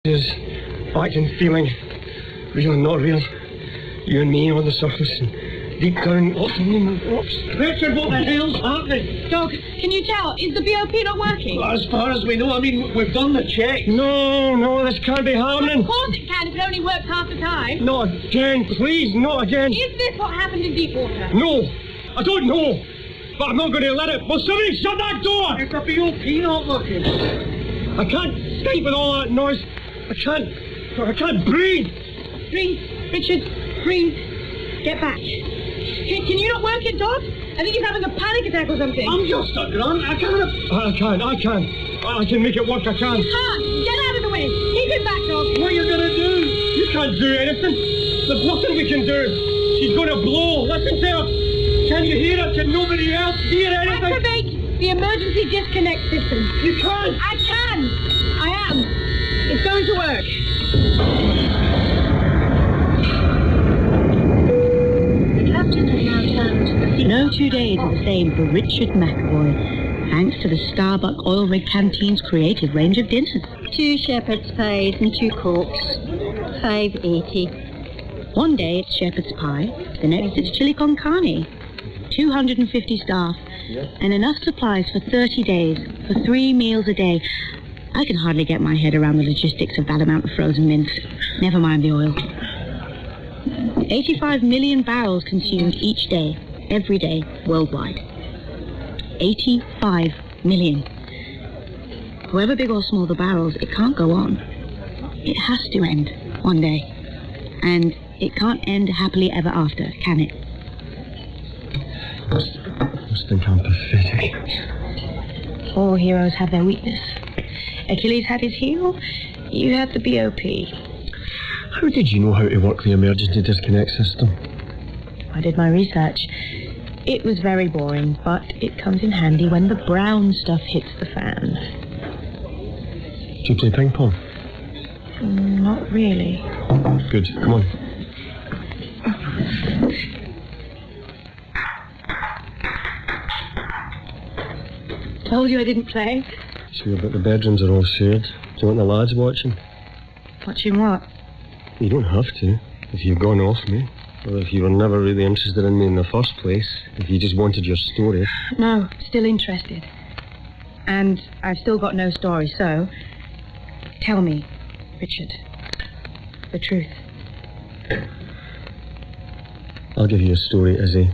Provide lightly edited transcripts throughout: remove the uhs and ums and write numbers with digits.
is acting, feeling real and not real. You and me on the surface and deep down, lots of movement. Richard, what the hell's happening? Doc, can you tell? Is the BOP not working? Well, as far as we know, I mean, we've done the check. No, this can't be happening. Of course it can if it only works half the time. Not again, please, not again. Is this what happened in Deepwater? No, I don't know. But I'm not going to let it. Will somebody shut that door? It's the BOP not working. I can't sleep with all that noise. I can't breathe. Breathe, Richard, breathe. Get back. Can you not work it, Doc? I think he's having a panic attack or something. I'm just a grunt. I can't. I can make it work, I can. You can't. Get out of the way. Keep it back, Doc. What are you going to do? You can't do anything. There's nothing we can do. She's going to blow. Listen to her. Can you hear it? Can nobody else hear anything? Activate the emergency disconnect system. You can. I can. I am. It's going to work. The captain has now turned. No 2 days are the same for Richard McAvoy, thanks to the Starbuck Oil Rig Canteen's creative range of dinners. 2 shepherd's pies and 2 cokes. $5.80. One day it's shepherd's pie, the next it's chili con carne. 250 staff, and enough supplies for 30 days, for 3 meals a day. I can hardly get my head around the logistics of that amount of frozen mince. Never mind the oil. 85 million barrels consumed each day, every day, worldwide. 85 million. However big or small the barrels, it can't go on. It has to end one day. And it can't end happily ever after, can it? I must think I'm pathetic. All heroes have their weakness. Achilles had his heel, you had the BOP. How did you know how to work the emergency disconnect system? I did my research. It was very boring, but it comes in handy when the brown stuff hits the fan. Do you play ping pong? Not really. Good, come on. Told you I didn't play. Sure, but the bedrooms are all shared. Do you want the lads watching? Watching what? You don't have to. If you've gone off me, or if you were never really interested in me in the first place, if you just wanted your story. No, still interested. And I've still got no story, so tell me, Richard, the truth. I'll give you a story, Izzy,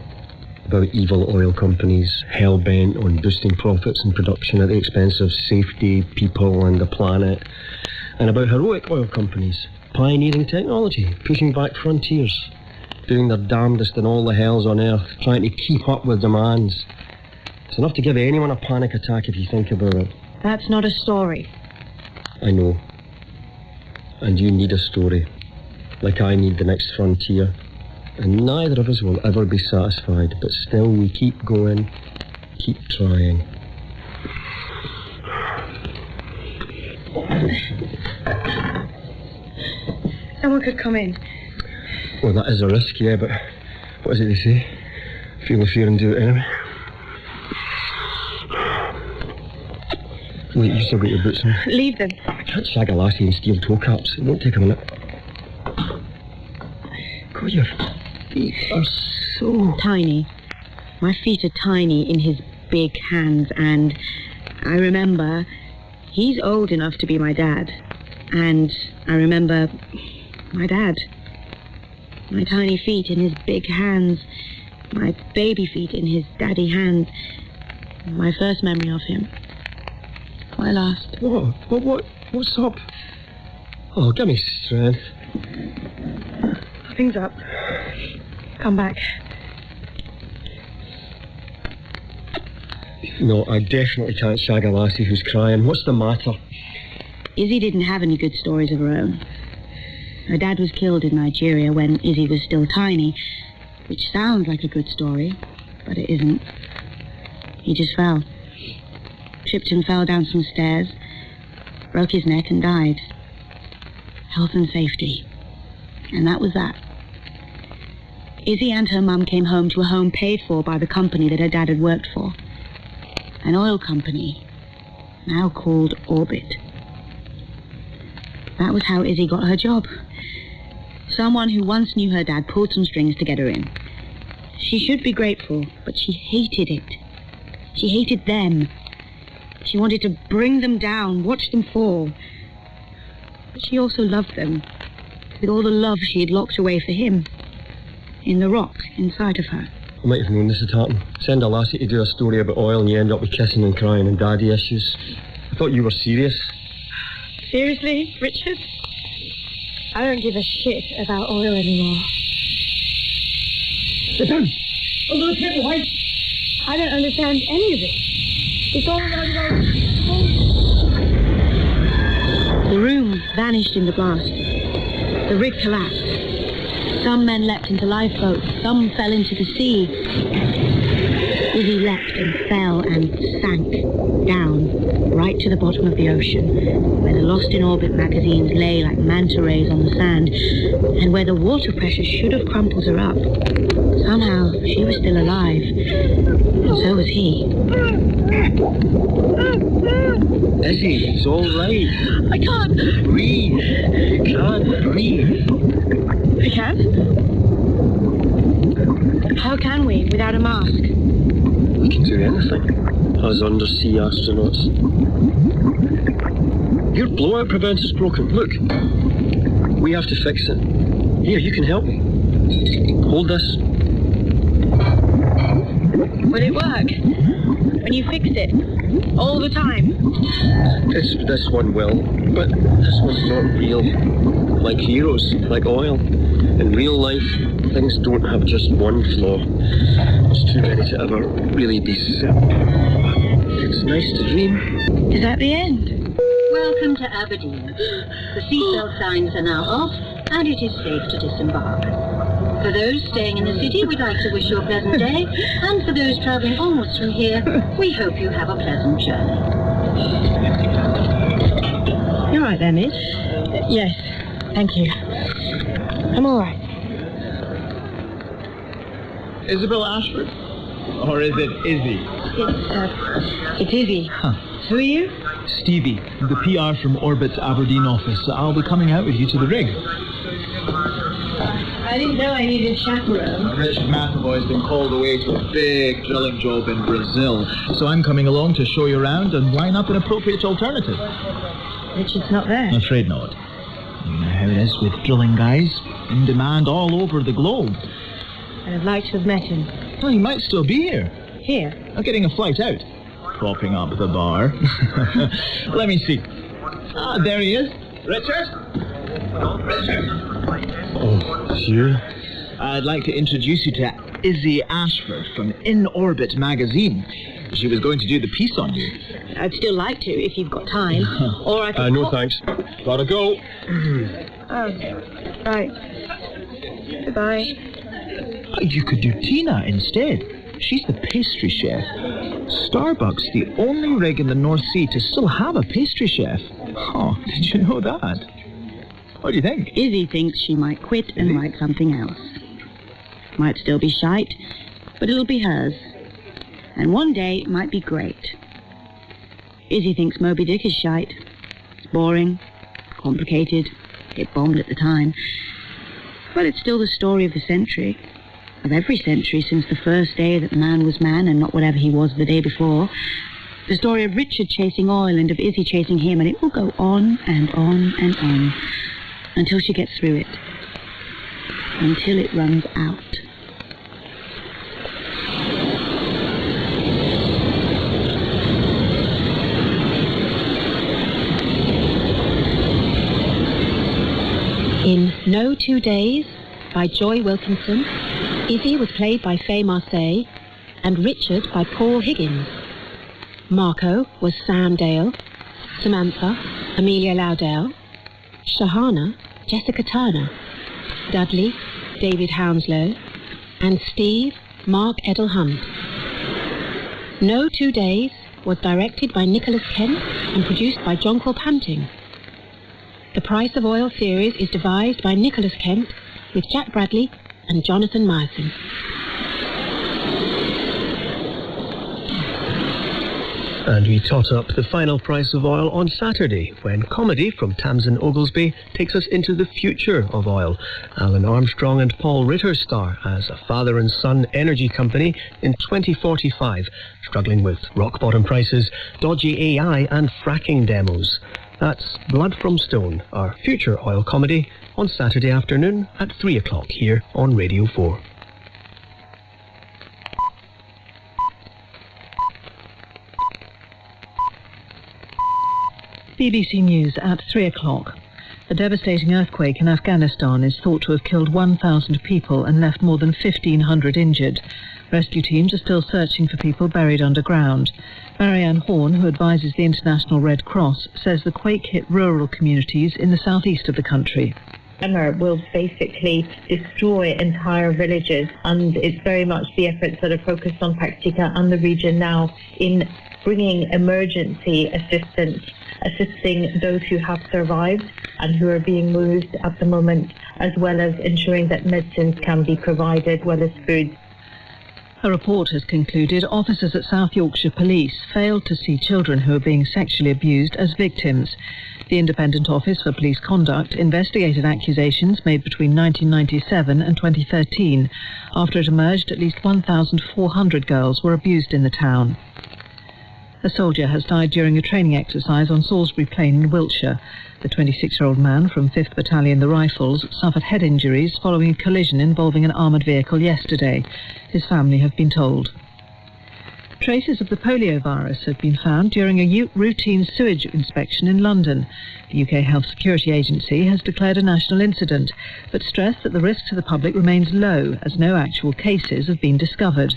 about evil oil companies hell-bent on boosting profits and production at the expense of safety, people and the planet, and about heroic oil companies pioneering technology, pushing back frontiers, doing their damnedest in all the hells on earth, trying to keep up with demands. It's enough to give anyone a panic attack if you think about it. That's not a story. I know. And you need a story, like I need the next frontier. And neither of us will ever be satisfied, but still we keep going, keep trying. Someone could come in. Well, that is a risk, yeah, but what is it they say? Feel the fear and do it anyway. Wait, you still got your boots on? Leave them. I can't shag a lassie in steel toe caps. It won't take a minute. God, your feet are so... Tiny. My feet are tiny in his big hands, and I remember he's old enough to be my dad. And I remember my dad. My tiny feet in his big hands. My baby feet in his daddy hands. My first memory of him. My last. What's up? Oh, give me strength. Nothing's up. Come back. No, I definitely can't shag a lassie who's crying. What's the matter? Izzy didn't have any good stories of her own. Her dad was killed in Nigeria when Izzy was still tiny, which sounds like a good story, but it isn't. He just fell. Tripped and fell down some stairs, broke his neck and died. Health and safety. And that was that. Izzy and her mum came home to a home paid for by the company that her dad had worked for. An oil company, now called Orbit. That was how Izzy got her job. Someone who once knew her dad pulled some strings to get her in. She should be grateful, but she hated it. She hated them. She wanted to bring them down, watch them fall. But she also loved them, with all the love she had locked away for him, in the rock inside of her. I might have known this would happen. Send a lassie to do a story about oil and you end up with kissing and crying and daddy issues. I thought you were serious. Seriously, Richard? I don't give a shit about oil anymore. Sit down. Oh, look at the white. I don't understand any of it. It's all about The room vanished in the blast. The rig collapsed. Some men leapt into lifeboats, some fell into the sea. Izzy leapt and fell and sank down, right to the bottom of the ocean, where the Lost in Orbit magazines lay like manta rays on the sand, and where the water pressure should have crumpled her up. Somehow, she was still alive, and so was he. Izzy, it's all right. I can't. Breathe. Can't breathe. I can? How can we without a mask? We can do anything. As undersea astronauts. Your blowout preventer's broken. Look. We have to fix it. Here, you can help me. Hold this. Will it work? When you fixed it? All the time? This one will, but this one's not real. Like heroes, like oil. In real life, things don't have just one flaw. There's too many to ever really be simple. It's nice to dream. Is that the end? Welcome to Aberdeen. The seatbelt signs are now off, and it is safe to disembark. For those staying in the city, we'd like to wish you a pleasant day, and for those travelling onwards from here, we hope you have a pleasant journey. You're right there, Miss. Yes, thank you. I'm all right. Isabel Ashford? Or is it Izzy? It's Izzy. Huh. Who are you? Stevie, the PR from Orbit's Aberdeen office. I'll be coming out with you to the rig. I didn't know I needed chaperone. Richard McAvoy's been called away to a big drilling job in Brazil, so I'm coming along to show you around and line up an appropriate alternative. Richard's not there. I'm afraid not. You know how it is with drilling guys, in demand all over the globe. I'd have liked to have met him. Well, he might still be here. Here? I'm getting a flight out. Propping up the bar. Let me see. Ah, there he is. Richard? Richard? Oh, it's you? I'd like to introduce you to Izzy Ashford from In Orbit magazine. She was going to do the piece on you. I'd still like to, if you've got time. Or I could... No thanks. Gotta go. Oh, right. Goodbye. You could do Tina instead. She's the pastry chef. Starbucks, the only rig in the North Sea to still have a pastry chef. Oh, did you know that? What do you think? Izzy thinks she might quit and write something else. Might still be shite, but it'll be hers. And one day it might be great. Izzy thinks Moby Dick is shite. It's boring, complicated, it bombed at the time. But it's still the story of the century. Of every century since the first day that man was man and not whatever he was the day before. The story of Richard chasing oil and of Izzy chasing him, and it will go on and on and on until she gets through it. Until it runs out. In No 2 Days, by Joy Wilkinson, Izzy was played by Faye Marseille, and Richard by Paul Higgins. Marco was Sam Dale, Samantha, Amelia Loudell, Shahana, Jessica Turner, Dudley, David Hounslow, and Steve, Mark Edel Hunt. No 2 Days was directed by Nicholas Kent and produced by John Corpanting. The Price of Oil series is devised by Nicholas Kent with Jack Bradley and Jonathan Meyerson. And we tot up the final price of oil on Saturday, when comedy from Tamsin Oglesby takes us into the future of oil. Alan Armstrong and Paul Ritter star as a father and son energy company in 2045, struggling with rock-bottom prices, dodgy AI and fracking demos. That's Blood from Stone, our future oil comedy, on Saturday afternoon at 3 o'clock here on Radio 4. BBC News at 3 o'clock. A devastating earthquake in Afghanistan is thought to have killed 1,000 people and left more than 1,500 injured. Rescue teams are still searching for people buried underground. Marianne Horn, who advises the International Red Cross, says the quake hit rural communities in the southeast of the country. Tremor will basically destroy entire villages, and it's very much the efforts that are focused on Paktika and the region now in bringing emergency assistance, assisting those who have survived and who are being moved at the moment, as well as ensuring that medicines can be provided, well as food. A report has concluded officers at South Yorkshire Police failed to see children who are being sexually abused as victims. The Independent Office for Police Conduct investigated accusations made between 1997 and 2013, after it emerged at least 1,400 girls were abused in the town. A soldier has died during a training exercise on Salisbury Plain in Wiltshire. The 26-year-old man from 5th Battalion the Rifles suffered head injuries following a collision involving an armoured vehicle yesterday. His family have been told. Traces of the polio virus have been found during a routine sewage inspection in London. The UK Health Security Agency has declared a national incident, but stressed that the risk to the public remains low, as no actual cases have been discovered.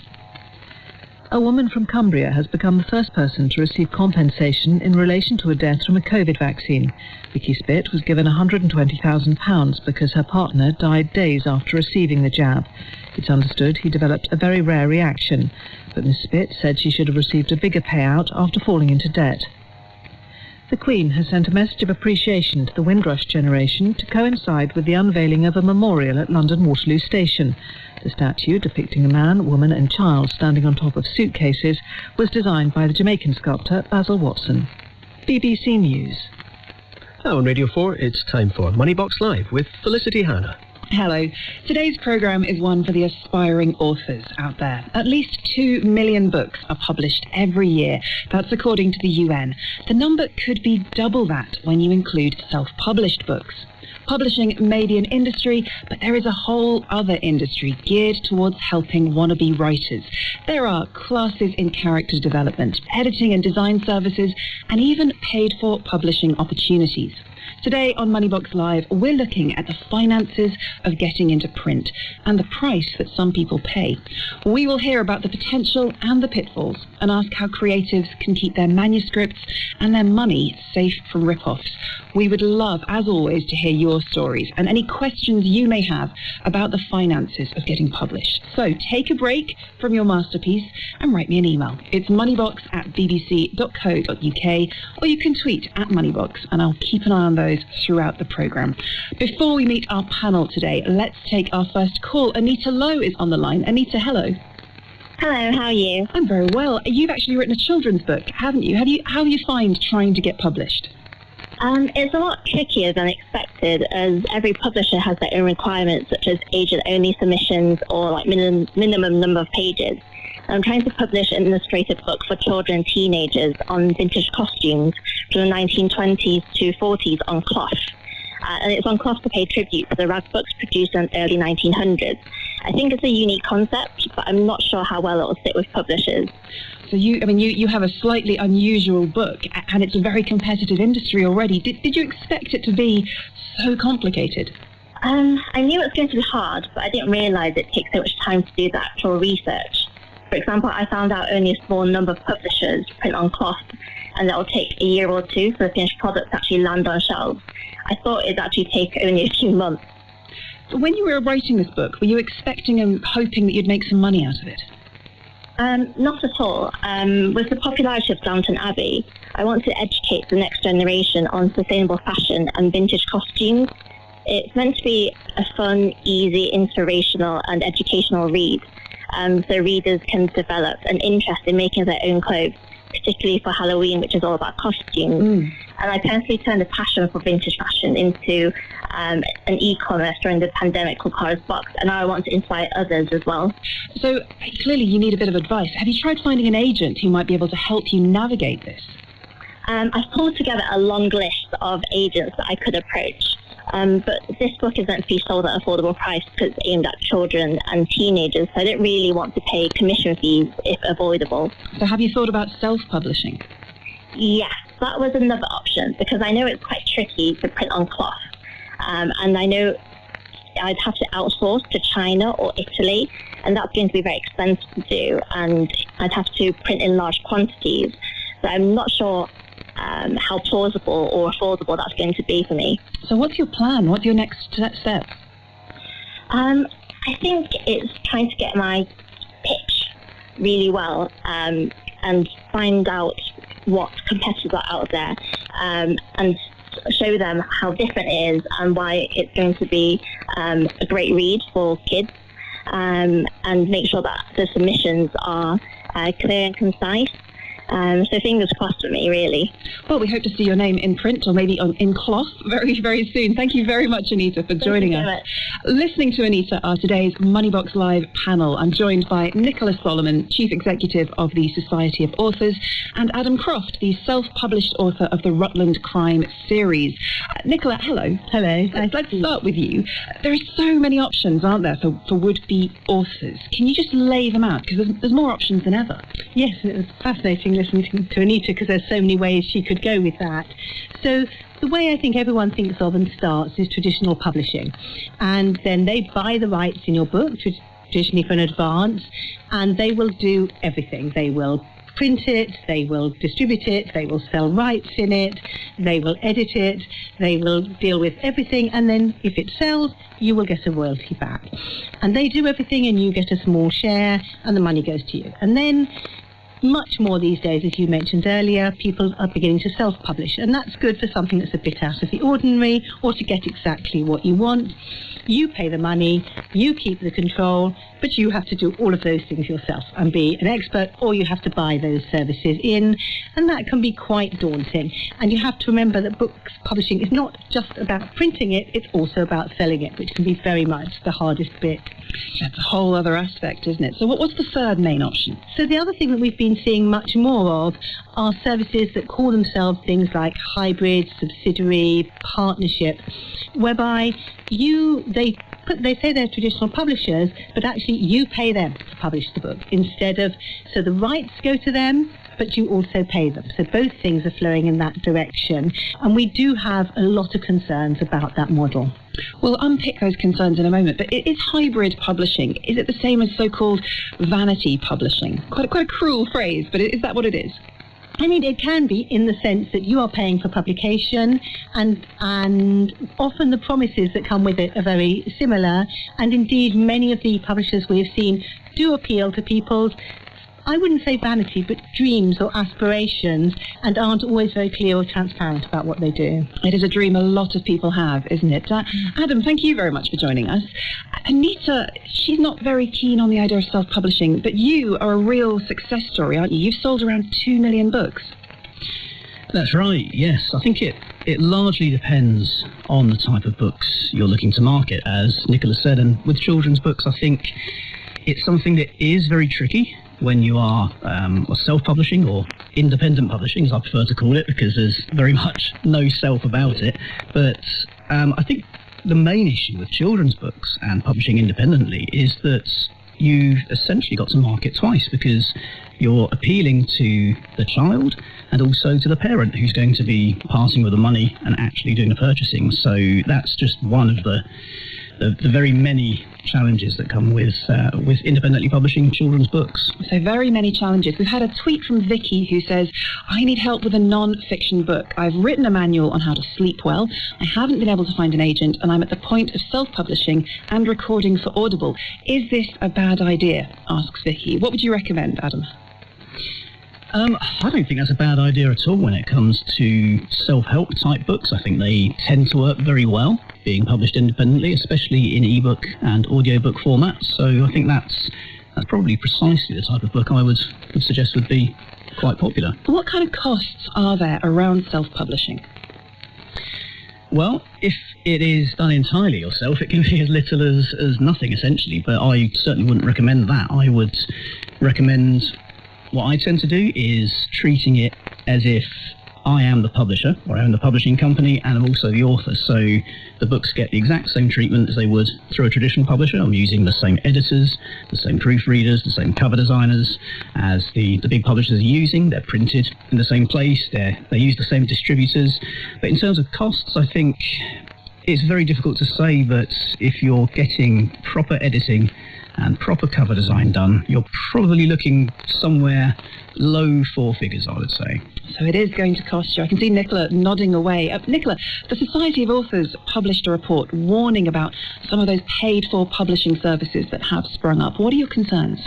A woman from Cumbria has become the first person to receive compensation in relation to a death from a COVID vaccine. Vicky Spitt was given £120,000 because her partner died days after receiving the jab. It's understood he developed a very rare reaction, but Ms Spitt said she should have received a bigger payout after falling into debt. The Queen has sent a message of appreciation to the Windrush generation to coincide with the unveiling of a memorial at London Waterloo Station. The statue, depicting a man, woman and child standing on top of suitcases, was designed by the Jamaican sculptor Basil Watson. BBC News. Now on Radio 4, it's time for Moneybox Live with Felicity Hanna. Hello. Today's programme is one for the aspiring authors out there. At least 2 million books are published every year. That's according to the UN. The number could be double that when you include self-published books. Publishing may be an industry, but there is a whole other industry geared towards helping wannabe writers. There are classes in character development, editing and design services, and even paid-for publishing opportunities. Today on Moneybox Live, we're looking at the finances of getting into print and the price that some people pay. We will hear about the potential and the pitfalls and ask how creatives can keep their manuscripts and their money safe from rip-offs. We would love, as always, to hear your stories and any questions you may have about the finances of getting published. So take a break from your masterpiece and write me an email. It's moneybox@bbc.co.uk, or you can tweet @moneybox, and I'll keep an eye on those throughout the programme. Before we meet our panel today, let's take our first call. Anita Lowe is on the line. Anita, hello. Hello, how are you? I'm very well. You've actually written a children's book, haven't you? How do you find trying to get published? It's a lot trickier than expected, as every publisher has their own requirements, such as agent-only submissions or like minimum number of pages. I'm trying to publish an illustrated book for children and teenagers on vintage costumes from the 1920s to 40s on cloth. And it's on cloth to pay tribute to the rag books produced in the early 1900s. I think it's a unique concept, but I'm not sure how well it will sit with publishers. So you have a slightly unusual book, and it's a very competitive industry already. Did you expect it to be so complicated? I knew it was going to be hard, but I didn't realise it takes so much time to do the actual research. For example, I found out only a small number of publishers print on cloth, and that will take a year or two for the finished product to actually land on shelves. I thought it'd actually take only a few months. When you were writing this book, were you expecting and hoping that you'd make some money out of it? Not at all. With the popularity of Downton Abbey, I want to educate the next generation on sustainable fashion and vintage costumes. It's meant to be a fun, easy, inspirational and educational read, so readers can develop an interest in making their own clothes particularly for Halloween, which is all about costumes. And I personally turned a passion for vintage fashion into an e-commerce during the pandemic called Cara's Box, and now I want to inspire others as well. So clearly you need a bit of advice. Have you tried finding an agent who might be able to help you navigate this? I've pulled together a long list of agents that I could approach. But this book is meant to be sold at an affordable price because it's aimed at children and teenagers, so I don't really want to pay commission fees if avoidable. So have you thought about self-publishing? Yes, that was another option, because I know it's quite tricky to print on cloth. And I know I'd have to outsource to China or Italy, and that's going to be very expensive to do, and I'd have to print in large quantities. So I'm not sure how plausible or affordable that's going to be for me. So what's your plan? What's your next step? I think it's trying to get my pitch really well and find out what competitors are out there and show them how different it is and why it's going to be a great read for kids, and make sure that the submissions are clear and concise. So fingers crossed for me, really. Well, we hope to see your name in print or maybe in cloth very, very soon. Thank you very much, Anita, for joining us. Listening to Anita are today's Moneybox Live panel. I'm joined by Nicholas Solomon, Chief Executive of the Society of Authors, and Adam Croft, the self-published author of the Rutland Crime series. Nicola, hello. Hello. Let's start with you. There are so many options, aren't there, for would-be authors. Can you just lay them out? Because there's more options than ever. Yes, it was fascinating listening to Anita, because there's so many ways she could go with that. So the way I think everyone thinks of and starts is traditional publishing, and then they buy the rights in your book, traditionally for an advance, and they will do everything. They will print it, they will distribute it, they will sell rights in it, they will edit it, they will deal with everything, and then if it sells, you will get a royalty back. And they do everything and you get a small share and the money goes to you. And then much more these days, as you mentioned earlier, people are beginning to self-publish, and that's good for something that's a bit out of the ordinary or to get exactly what you want. You pay the money, you keep the control, but you have to do all of those things yourself and be an expert, or you have to buy those services in, and that can be quite daunting. And you have to remember that books publishing is not just about printing it, it's also about selling it, which can be very much the hardest bit. That's a whole other aspect, isn't it? So what's the third main option? So the other thing that we've been seeing much more of are services that call themselves things like hybrid, subsidiary, partnership, whereby they say they're traditional publishers, but actually you pay them to publish the book instead of, so the rights go to them, but you also pay them. So both things are flowing in that direction, and we do have a lot of concerns about that model. We'll unpick those concerns in a moment, but is hybrid publishing, is it the same as so-called vanity publishing? Quite a cruel phrase, but is that what it is? I mean, it can be, in the sense that you are paying for publication, and often the promises that come with it are very similar, and indeed many of the publishers we have seen do appeal to people's, I wouldn't say vanity, but dreams or aspirations, and aren't always very clear or transparent about what they do. It is a dream a lot of people have, isn't it? Adam, thank you very much for joining us. Anita, she's not very keen on the idea of self-publishing, but you are a real success story, aren't you? You've sold around 2 million books. That's right, yes. I think it largely depends on the type of books you're looking to market, as Nicholas said, and with children's books, I think it's something that is very tricky when you are self-publishing, or independent publishing, as I prefer to call it, because there's very much no self about it. But I think the main issue with children's books and publishing independently is that you've essentially got to market twice, because you're appealing to the child and also to the parent who's going to be passing with the money and actually doing the purchasing. So that's just one of the very many challenges that come with independently publishing children's books. So very many challenges. We've had a tweet from Vicky who says, I need help with a non-fiction book. I've written a manual on how to sleep well. I haven't been able to find an agent, and I'm at the point of self-publishing and recording for Audible. Is this a bad idea? Asks Vicky. What would you recommend, Adam? I don't think that's a bad idea at all when it comes to self-help type books. I think they tend to work very well being published independently, especially in ebook and audiobook formats. So I think that's probably precisely the type of book I would suggest would be quite popular. What kind of costs are there around self-publishing? Well, if it is done entirely yourself, it can be as little as nothing, essentially, but I certainly wouldn't recommend that. I would recommend, what I tend to do is treating it as if I am the publisher, or I own the publishing company, and I'm also the author, so the books get the exact same treatment as they would through a traditional publisher. I'm using the same editors, the same proofreaders, the same cover designers as the big publishers are using. They're printed in the same place, they use the same distributors. But in terms of costs, I think it's very difficult to say, but if you're getting proper editing and proper cover design done, you're probably looking somewhere low four figures, I would say. So it is going to cost you. I can see Nicola nodding away. Nicola, the Society of Authors published a report warning about some of those paid-for publishing services that have sprung up. What are your concerns?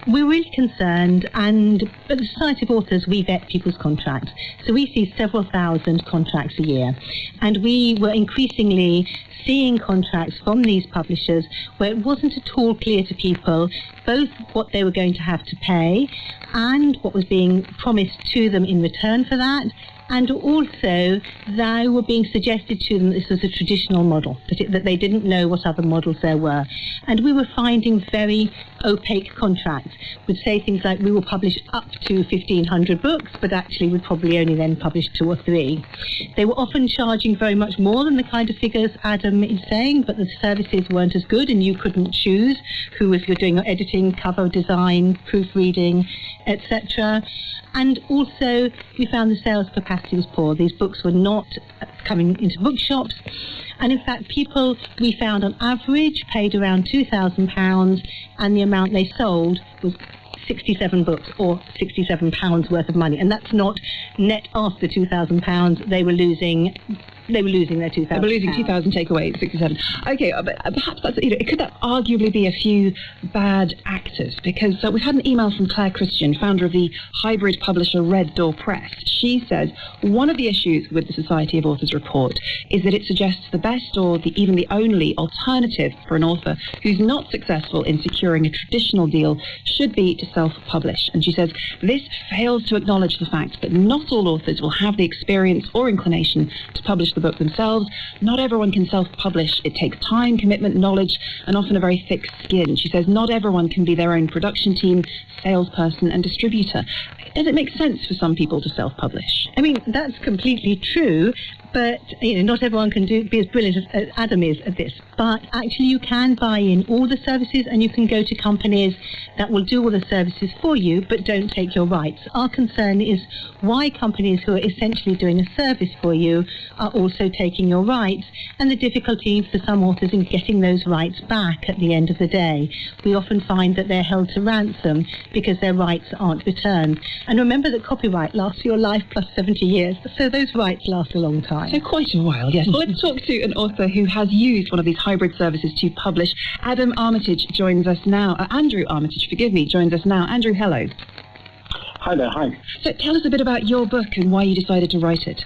We're really concerned, and at the Society of Authors, we vet people's contracts. So we see several thousand contracts a year, and we were increasingly seeing contracts from these publishers where it wasn't at all clear to people both what they were going to have to pay and what was being promised to them in return for that, and also they were being suggested to them that this was a traditional model, that they didn't know what other models there were. And we were finding very opaque contracts, would say things like we will publish up to 1,500 books, but actually would probably only then publish 2 or 3. They were often charging very much more than the kind of figures Adam is saying, but the services weren't as good and you couldn't choose who was doing your editing, cover design, proofreading, etc. And also we found the sales capacity was poor. These books were not coming into bookshops. And in fact, people we found on average paid around £2,000, and the amount they sold was 67 books, or £67 worth of money. And that's not net after £2,000. They were losing their £2,000. They were losing 2,000, take away 67. Okay, but perhaps that's, could that arguably be a few bad actors? Because we've had an email from Claire Christian, founder of the hybrid publisher Red Door Press. She says one of the issues with the Society of Authors report is that it suggests the best or even the only alternative for an author who's not successful in securing a traditional deal should be to self-publish. And she says this fails to acknowledge the fact that not all authors will have the experience or inclination to publish the book themselves. Not everyone can self-publish. It takes time, commitment, knowledge, and often a very thick skin. She says not everyone can be their own production team, salesperson, and distributor. Does it make sense for some people to self-publish? I mean, that's completely true, but not everyone can be as brilliant as Adam is at this. But actually you can buy in all the services, and you can go to companies that will do all the services for you but don't take your rights. Our concern is why companies who are essentially doing a service for you are also taking your rights, and the difficulty for some authors in getting those rights back at the end of the day. We often find that they're held to ransom because their rights aren't returned. And remember that copyright lasts for your life plus 70 years, so those rights last a long time. So quite a while, yes. Well, let's talk to an author who has used one of these hybrid services to publish. Adam Armitage joins us now. Andrew Armitage, forgive me, joins us now. Andrew, hello. Hi there, hi. So tell us a bit about your book and why you decided to write it.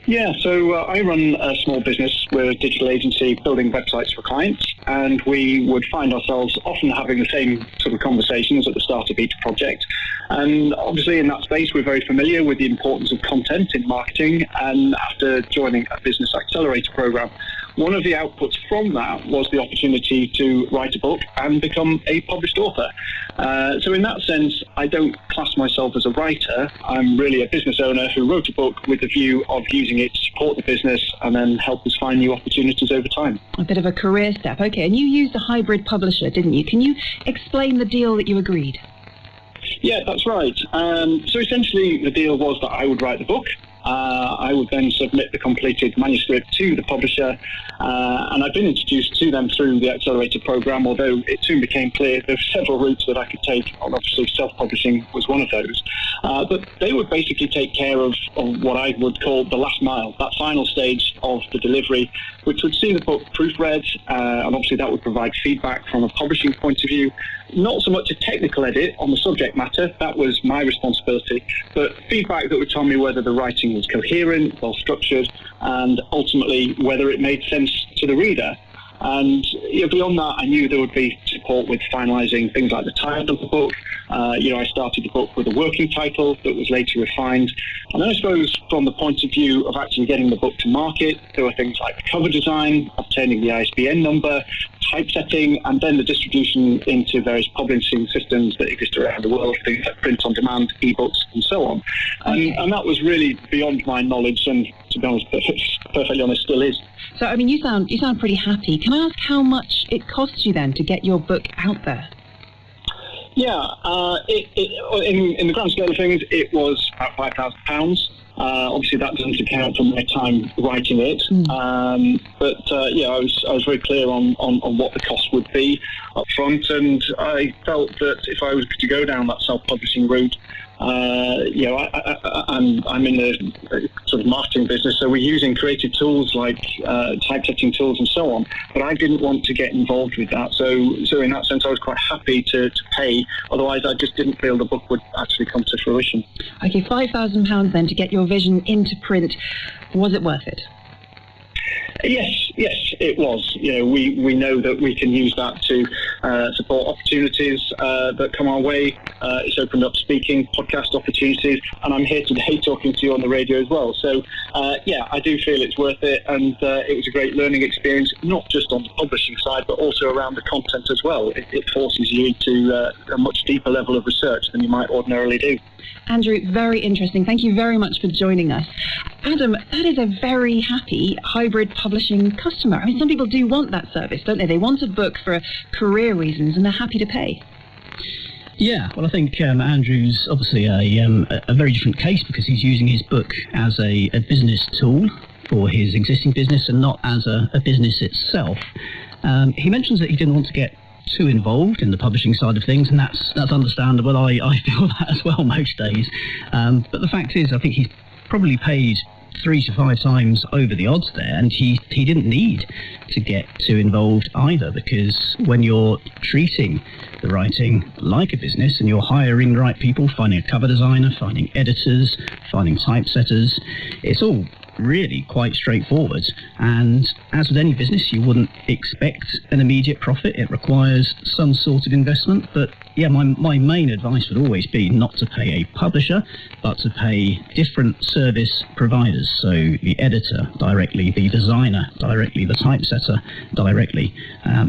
Yeah, so I run a small business. We're a digital agency building websites for clients, and we would find ourselves often having the same sort of conversations at the start of each project. And obviously in that space, we're very familiar with the importance of content in marketing. And after joining a business accelerator program, one of the outputs from that was the opportunity to write a book and become a published author. So in that sense, I don't class myself as a writer. I'm really a business owner who wrote a book with the view of using it to support the business and then help us find new opportunities over time. A bit of a career step. Okay, and you used a hybrid publisher, didn't you? Can you explain the deal that you agreed? Yeah, that's right. So essentially the deal was that I would write the book. I would then submit the completed manuscript to the publisher, and I've been introduced to them through the accelerator program, although it soon became clear there were several routes that I could take. Obviously self-publishing was one of those, but they would basically take care of what I would call the last mile, that final stage of the delivery, which would see the book proofread, and obviously that would provide feedback from a publishing point of view. Not so much a technical edit on the subject matter, that was my responsibility, but feedback that would tell me whether the writing was coherent, well structured, and ultimately whether it made sense to the reader. And beyond that, I knew there would be support with finalising things like the title of the book. I started the book with a working title that was later refined. And then I suppose from the point of view of actually getting the book to market, there were things like the cover design, obtaining the ISBN number, typesetting, and then the distribution into various publishing systems that exist around the world, things like print on demand, ebooks, and so on. And that was really beyond my knowledge, and to be honest, perfectly honest, still is. So, I mean, you sound pretty happy. Can I ask how much it costs you then to get your book out there? Yeah, in the grand scale of things, it was about £5,000. Obviously, that doesn't account for my time writing it. I was very clear on what the cost would be up front, and I felt that if I was to go down that self-publishing route, I'm in a sort of marketing business, so we're using creative tools like typesetting tools and so on, but I didn't want to get involved with that. So in that sense, I was quite happy to pay. Otherwise, I just didn't feel the book would actually come to fruition. Okay, £5,000 then to get your vision into print. Was it worth it? Yes, it was. We know that we can use that to support opportunities that come our way. It's opened up speaking, podcast opportunities, and I'm here today talking to you on the radio as well. So, I do feel it's worth it, and it was a great learning experience, not just on the publishing side, but also around the content as well. It forces you to a much deeper level of research than you might ordinarily do. Andrew, very interesting. Thank you very much for joining us. Adam, that is a very happy hybrid publishing customer. I mean, some people do want that service, don't they? They want a book for career reasons, and they're happy to pay. Yeah, well, I think Andrew's obviously a very different case because he's using his book as a business tool for his existing business and not as a business itself. He mentions that he didn't want to get too involved in the publishing side of things, and that's understandable. I feel that as well most days. But the fact is, I think he's probably paid 3 to 5 times over the odds there, and he didn't need to get too involved either, because when you're treating the writing like a business and you're hiring the right people, finding a cover designer, finding editors, finding typesetters, it's all really quite straightforward. And as with any business, you wouldn't expect an immediate profit. It requires some sort of investment. But yeah, my main advice would always be not to pay a publisher, but to pay different service providers. So the editor directly, the designer directly, the typesetter directly.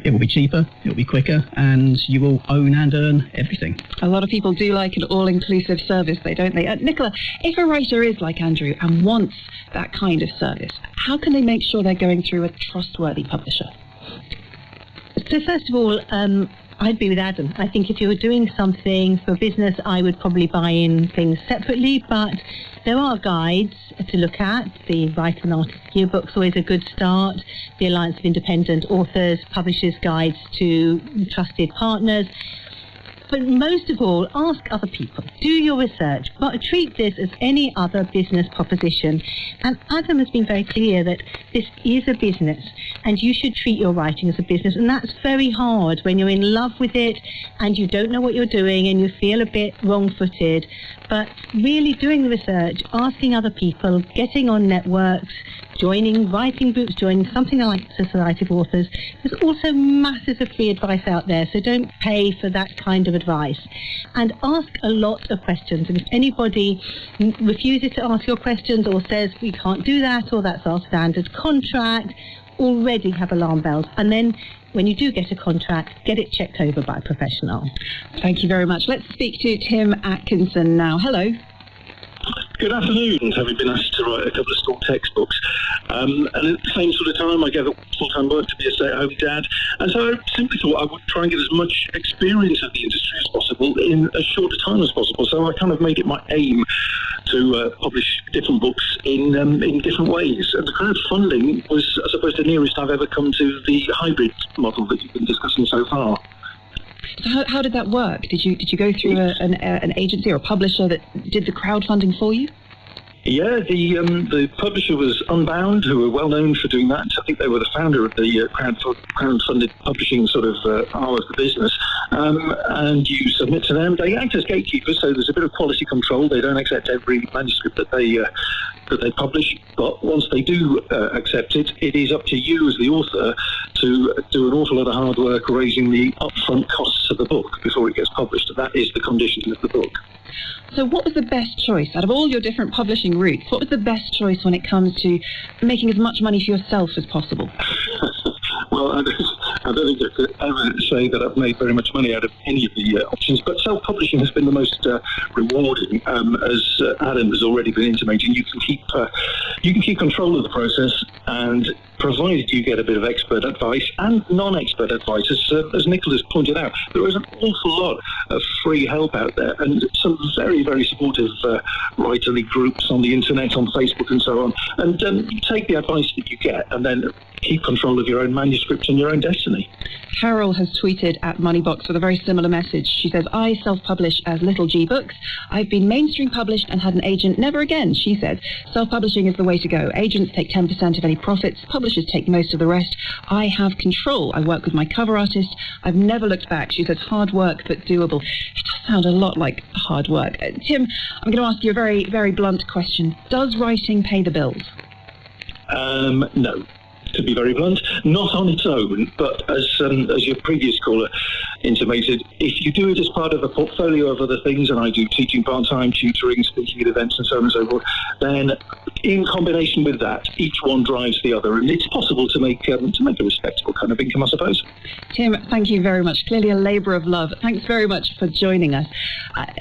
It will be cheaper, it will be quicker, and you will own and earn everything. A lot of people do like an all-inclusive service, don't they? Nicola, if a writer is like Andrew and wants that kind of service, how can they make sure they're going through a trustworthy publisher? So first of all, I'd be with Adam. I think if you were doing something for business, I would probably buy in things separately, but there are guides to look at. The Writer and Artist Yearbook's always a good start. The Alliance of Independent Authors publishes guides to trusted partners. But most of all, ask other people. Do your research, but treat this as any other business proposition. And Adam has been very clear that this is a business, and you should treat your writing as a business. And that's very hard when you're in love with it and you don't know what you're doing and you feel a bit wrong-footed. But really doing the research, asking other people, getting on networks, joining writing groups, joining something like the Society of Authors. There's also masses of free advice out there, so don't pay for that kind of advice. And ask a lot of questions. And if anybody refuses to ask your questions or says we can't do that or that's our standard contract, already have alarm bells. And then when you do get a contract, get it checked over by a professional. Thank you very much. Let's speak to Tim Atkinson now. Hello. Good afternoon. Having been asked to write a couple of school textbooks, and at the same sort of time I gave up full-time work to be a stay-at-home dad, and so I simply thought I would try and get as much experience of the industry as possible in as short a time as possible. So I kind of made it my aim to publish different books in different ways. And the crowdfunding was, I suppose, the nearest I've ever come to the hybrid model that you've been discussing so far. So how did that work? Did you go through an agency or a publisher that did the crowdfunding for you? Yeah, the publisher was Unbound, who were well known for doing that. I think they were the founder of the crowdfunded publishing sort of arm of the business. And you submit to them. They act as gatekeepers, so there's a bit of quality control. They don't accept every manuscript that they publish, but once they do accept it, it is up to you as the author to do an awful lot of hard work raising the upfront costs of the book before it gets published. That is the condition of the book. So what was the best choice out of all your different publishing routes? What was the best choice when it comes to making as much money for yourself as possible? Well, I don't think I could ever say that I've made very much money out of any of the options, but self-publishing has been the most rewarding. As Adam has already been intimating, you can keep control of the process, and provided you get a bit of expert advice and non-expert advice, as Nicholas pointed out, there is an awful lot of free help out there, and some very, very supportive writerly groups on the internet, on Facebook and so on, and you take the advice that you get and then keep control of your own manuscript and your own destiny. Carol has tweeted at Moneybox with a very similar message. She says, I self-publish as Little G Books. I've been mainstream published and had an agent. Never again, she says. Self-publishing is the way to go. Agents take 10% of any profits. Publishers take most of the rest. I have control. I work with my cover artist. I've never looked back. She says, hard work, but doable. It does sound a lot like hard work. Tim, I'm going to ask you a very, very blunt question. Does writing pay the bills? No. To be very blunt, not on its own, but as your previous caller intimated, if you do it as part of a portfolio of other things, and I do teaching part-time, tutoring, speaking at events and so on and so forth, then in combination with that, each one drives the other, and it's possible to make a respectable kind of income, I suppose. Tim, thank you very much. Clearly a labour of love. Thanks very much for joining us.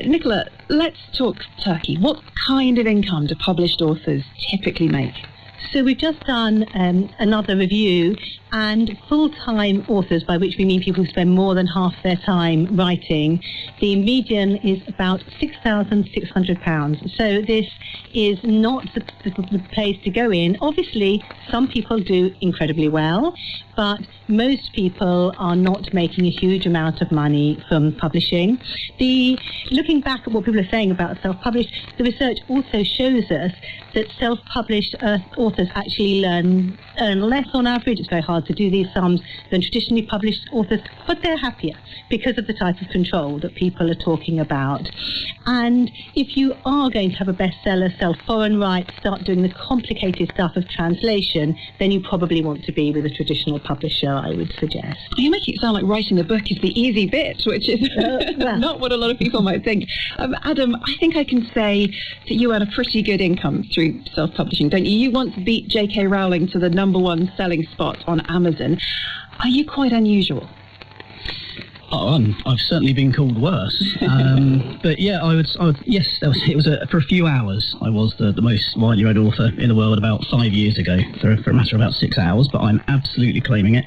Nicola, let's talk Turkey. What kind of income do published authors typically make? So we've just done another review, and full-time authors, by which we mean people who spend more than half their time writing, the median is about £6,600. So this is not the place to go in. Obviously, some people do incredibly well, but most people are not making a huge amount of money from publishing. Looking back at what people are saying about self-published, the research also shows us that self-published authors actually earn less on average. It's very hard to do these sums than traditionally published authors, but they're happier because of the type of control that people are talking about. And if you are going to have a bestseller, sell foreign rights, start doing the complicated stuff of translation, then you probably want to be with a traditional publisher, I would suggest. You make it sound like writing a book is the easy bit, which is not what a lot of people might think. Adam, I think I can say that you earn a pretty good income through self-publishing, don't you? You once beat J.K. Rowling to the #1 selling spot on Amazon. Are you quite unusual? Oh, I've certainly been called worse. But yeah, yes, it was for a few hours. I was the most widely read author in the world about 5 years ago, for a matter of about 6 hours, but I'm absolutely claiming it.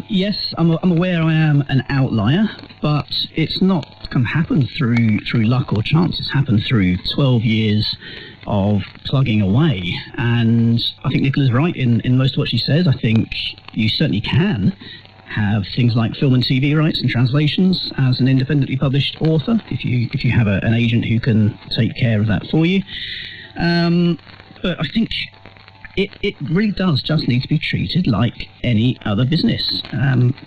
Yes, I'm aware I am an outlier, but it's not happened through luck or chance. It's happened through 12 years of plugging away. And I think Nicola's right in most of what she says. I think you certainly can have things like film and TV rights and translations as an independently published author if you have an agent who can take care of that for you. But I think it really does just need to be treated like any other business.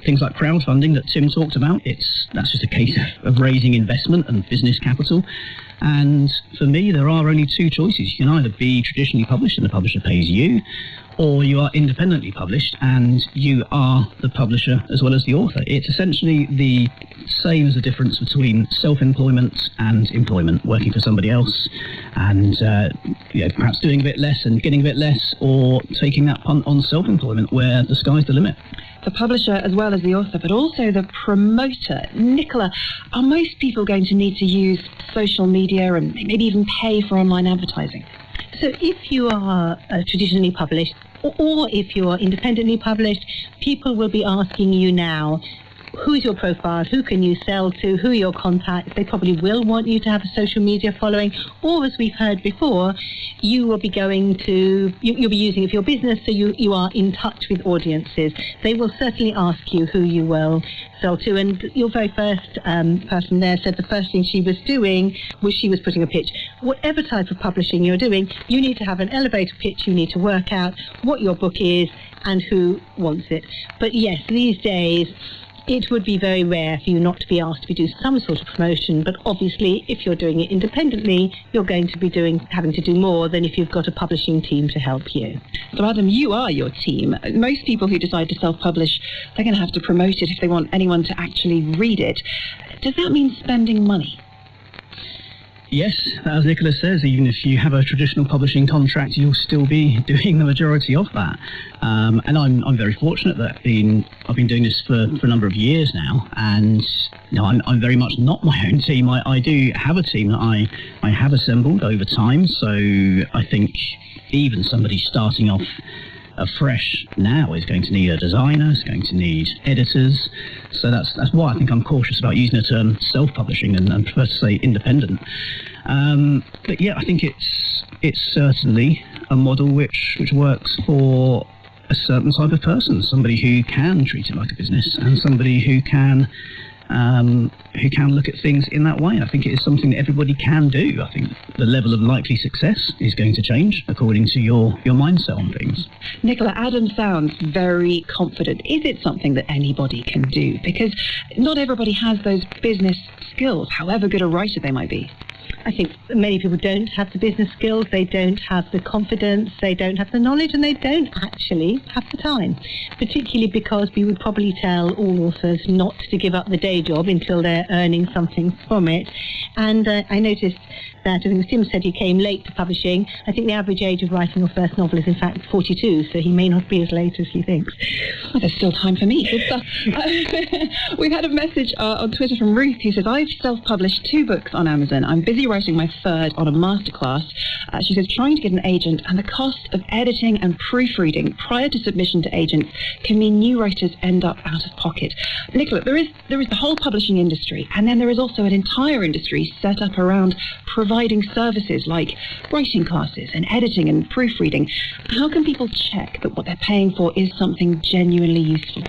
Things like crowdfunding that Tim talked about, that's just a case of raising investment and business capital. And for me, there are only two choices. You can either be traditionally published and the publisher pays you, or you are independently published and you are the publisher as well as the author. It's essentially the same as the difference between self-employment and employment, working for somebody else and perhaps doing a bit less and getting a bit less, or taking that punt on self-employment where the sky's the limit. The publisher as well as the author, but also the promoter. Nicola, are most people going to need to use social media and maybe even pay for online advertising? So if you are traditionally published, or if you are independently published, people will be asking you now, who's your profile, who can you sell to, who are your contacts. They probably will want you to have a social media following, or as we've heard before, you will be you'll be using it for your business, so you are in touch with audiences. They will certainly ask you who you will sell to, and your very first person there said the first thing she was doing was she was putting a pitch. Whatever type of publishing you're doing, you need to have an elevator pitch, you need to work out what your book is and who wants it. But yes, these days, It would be very rare for you not to be asked to do some sort of promotion, but obviously if you're doing it independently, you're going to be having to do more than if you've got a publishing team to help you. So Adam, you are your team. Most people who decide to self-publish, they're going to have to promote it if they want anyone to actually read it. Does that mean spending money? Yes, as Nicola says, even if you have a traditional publishing contract, you'll still be doing the majority of that. And I'm very fortunate that I've been doing this for a number of years now, and I'm very much not my own team. I do have a team that I have assembled over time, so I think even somebody starting off afresh now is going to need a designer, is going to need editors. So that's why I think I'm cautious about using the term self-publishing and prefer to say independent. But yeah, I think it's certainly a model which works for a certain type of person, somebody who can treat it like a business and somebody who can look at things in that way. I think it is something that everybody can do. I think the level of likely success is going to change according to your mindset on things. Nicola, Adam sounds very confident. Is it something that anybody can do? Because not everybody has those business skills, however good a writer they might be. I think many people don't have the business skills, they don't have the confidence, they don't have the knowledge, and they don't actually have the time. Particularly because we would probably tell all authors not to give up the day job until they're earning something from it. And I noticed that, I think Tim said he came late to publishing. I think the average age of writing your first novel is in fact 42, so he may not be as late as he thinks. Well, there's still time for me. Good stuff. We've had a message on Twitter from Ruth who says, I've self-published 2 books on Amazon. I'm busy writing my 3rd on a masterclass. She says, trying to get an agent and the cost of editing and proofreading prior to submission to agents can mean new writers end up out of pocket. Nicola, there is the whole publishing industry, and then there is also an entire industry set up around providing services like writing classes and editing and proofreading. How can people check that what they're paying for is something genuinely useful?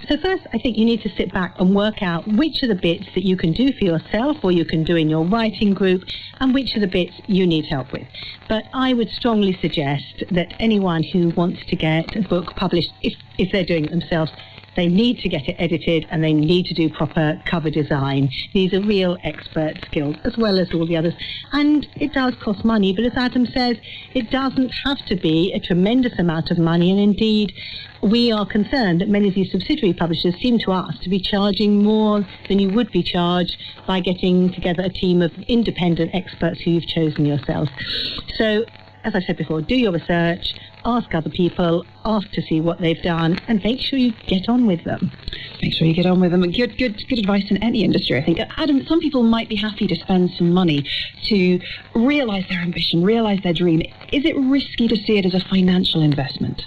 So first, I think you need to sit back and work out which are the bits that you can do for yourself or you can do in your writing group, and which are the bits you need help with. But I would strongly suggest that anyone who wants to get a book published, if they're doing it themselves, they need to get it edited and they need to do proper cover design. These are real expert skills, as well as all the others. And it does cost money, but as Adam says, it doesn't have to be a tremendous amount of money. And indeed, we are concerned that many of these subsidiary publishers seem to us to be charging more than you would be charged by getting together a team of independent experts who you've chosen yourself. So, as I said before, do your research, ask other people, ask to see what they've done, and make sure you get on with them. Make sure you get on with them. Good advice in any industry, I think. Adam, some people might be happy to spend some money to realise their ambition, realise their dream. Is it risky to see it as a financial investment?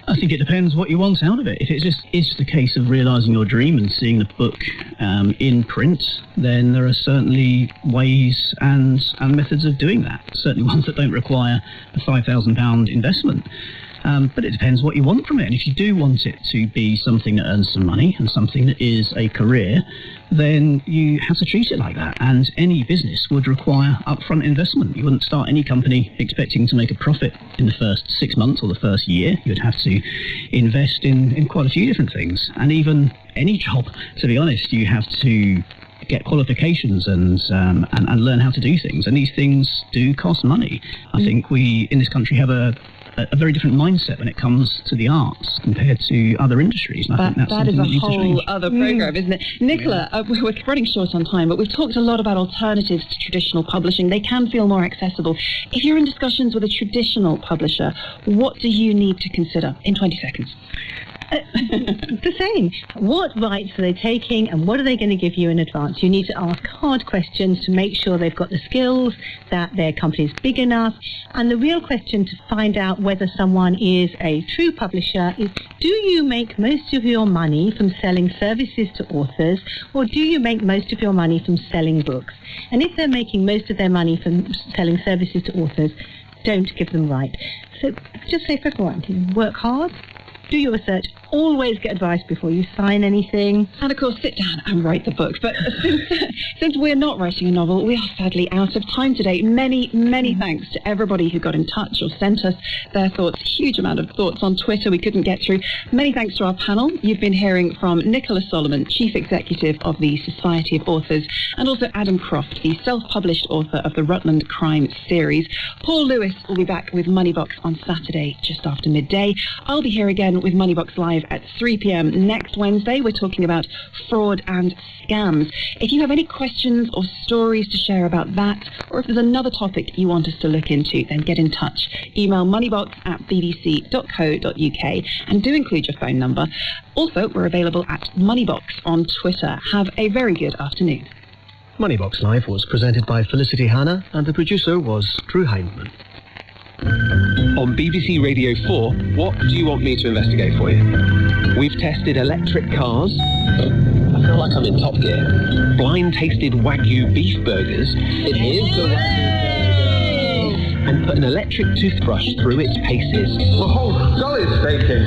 I think it depends what you want out of it. If it's just a case of realising your dream and seeing the book in print, then there are certainly ways and methods of doing that. Certainly ones that don't require a £5,000 investment. But it depends what you want from it. And if you do want it to be something that earns some money and something that is a career, then you have to treat it like that. And any business would require upfront investment. You wouldn't start any company expecting to make a profit in the first 6 months or the first year. You'd have to invest in quite a few different things. And even any job, to be honest, you have to get qualifications and learn how to do things. And these things do cost money. I think we in this country have a very different mindset when it comes to the arts compared to other industries. And I think that's that is a something whole other programme, isn't it? Nicola, we're running short on time, but we've talked a lot about alternatives to traditional publishing. They can feel more accessible. If you're in discussions with a traditional publisher, what do you need to consider in 20 seconds? The same. What rights are they taking and what are they going to give you in advance? You need to ask hard questions to make sure they've got the skills, that their company is big enough. And the real question to find out whether someone is a true publisher is, do you make most of your money from selling services to authors, or do you make most of your money from selling books? And if they're making most of their money from selling services to authors, don't give them right. So just say for everyone, work hard, do your research, Always get advice before you sign anything. And of course, sit down and write the book. But since we're not writing a novel, we are sadly out of time today. Many thanks to everybody who got in touch or sent us their thoughts. Huge amount of thoughts on Twitter we couldn't get through. Many thanks to our panel. You've been hearing from Nicola Solomon, Chief Executive of the Society of Authors, and also Adam Croft, the self-published author of the Rutland Crime series. Paul Lewis will be back with Moneybox on Saturday just after midday. I'll be here again with Moneybox Live at 3 p.m. next Wednesday. We're talking about fraud and scams. If you have any questions or stories to share about that, or if there's another topic you want us to look into, then get in touch. Email moneybox@bbc.co.uk and do include your phone number. Also, we're available at Moneybox on Twitter. Have a very good afternoon. Moneybox Live was presented by Felicity Hanna, and the producer was Drew Heinemann. On BBC Radio 4, what do you want me to investigate for you? We've tested electric cars. I feel like I'm in Top Gear. Blind-tasted Wagyu beef burgers. It is the Wagyu burger. And put an electric toothbrush through its paces. The whole skull is baking.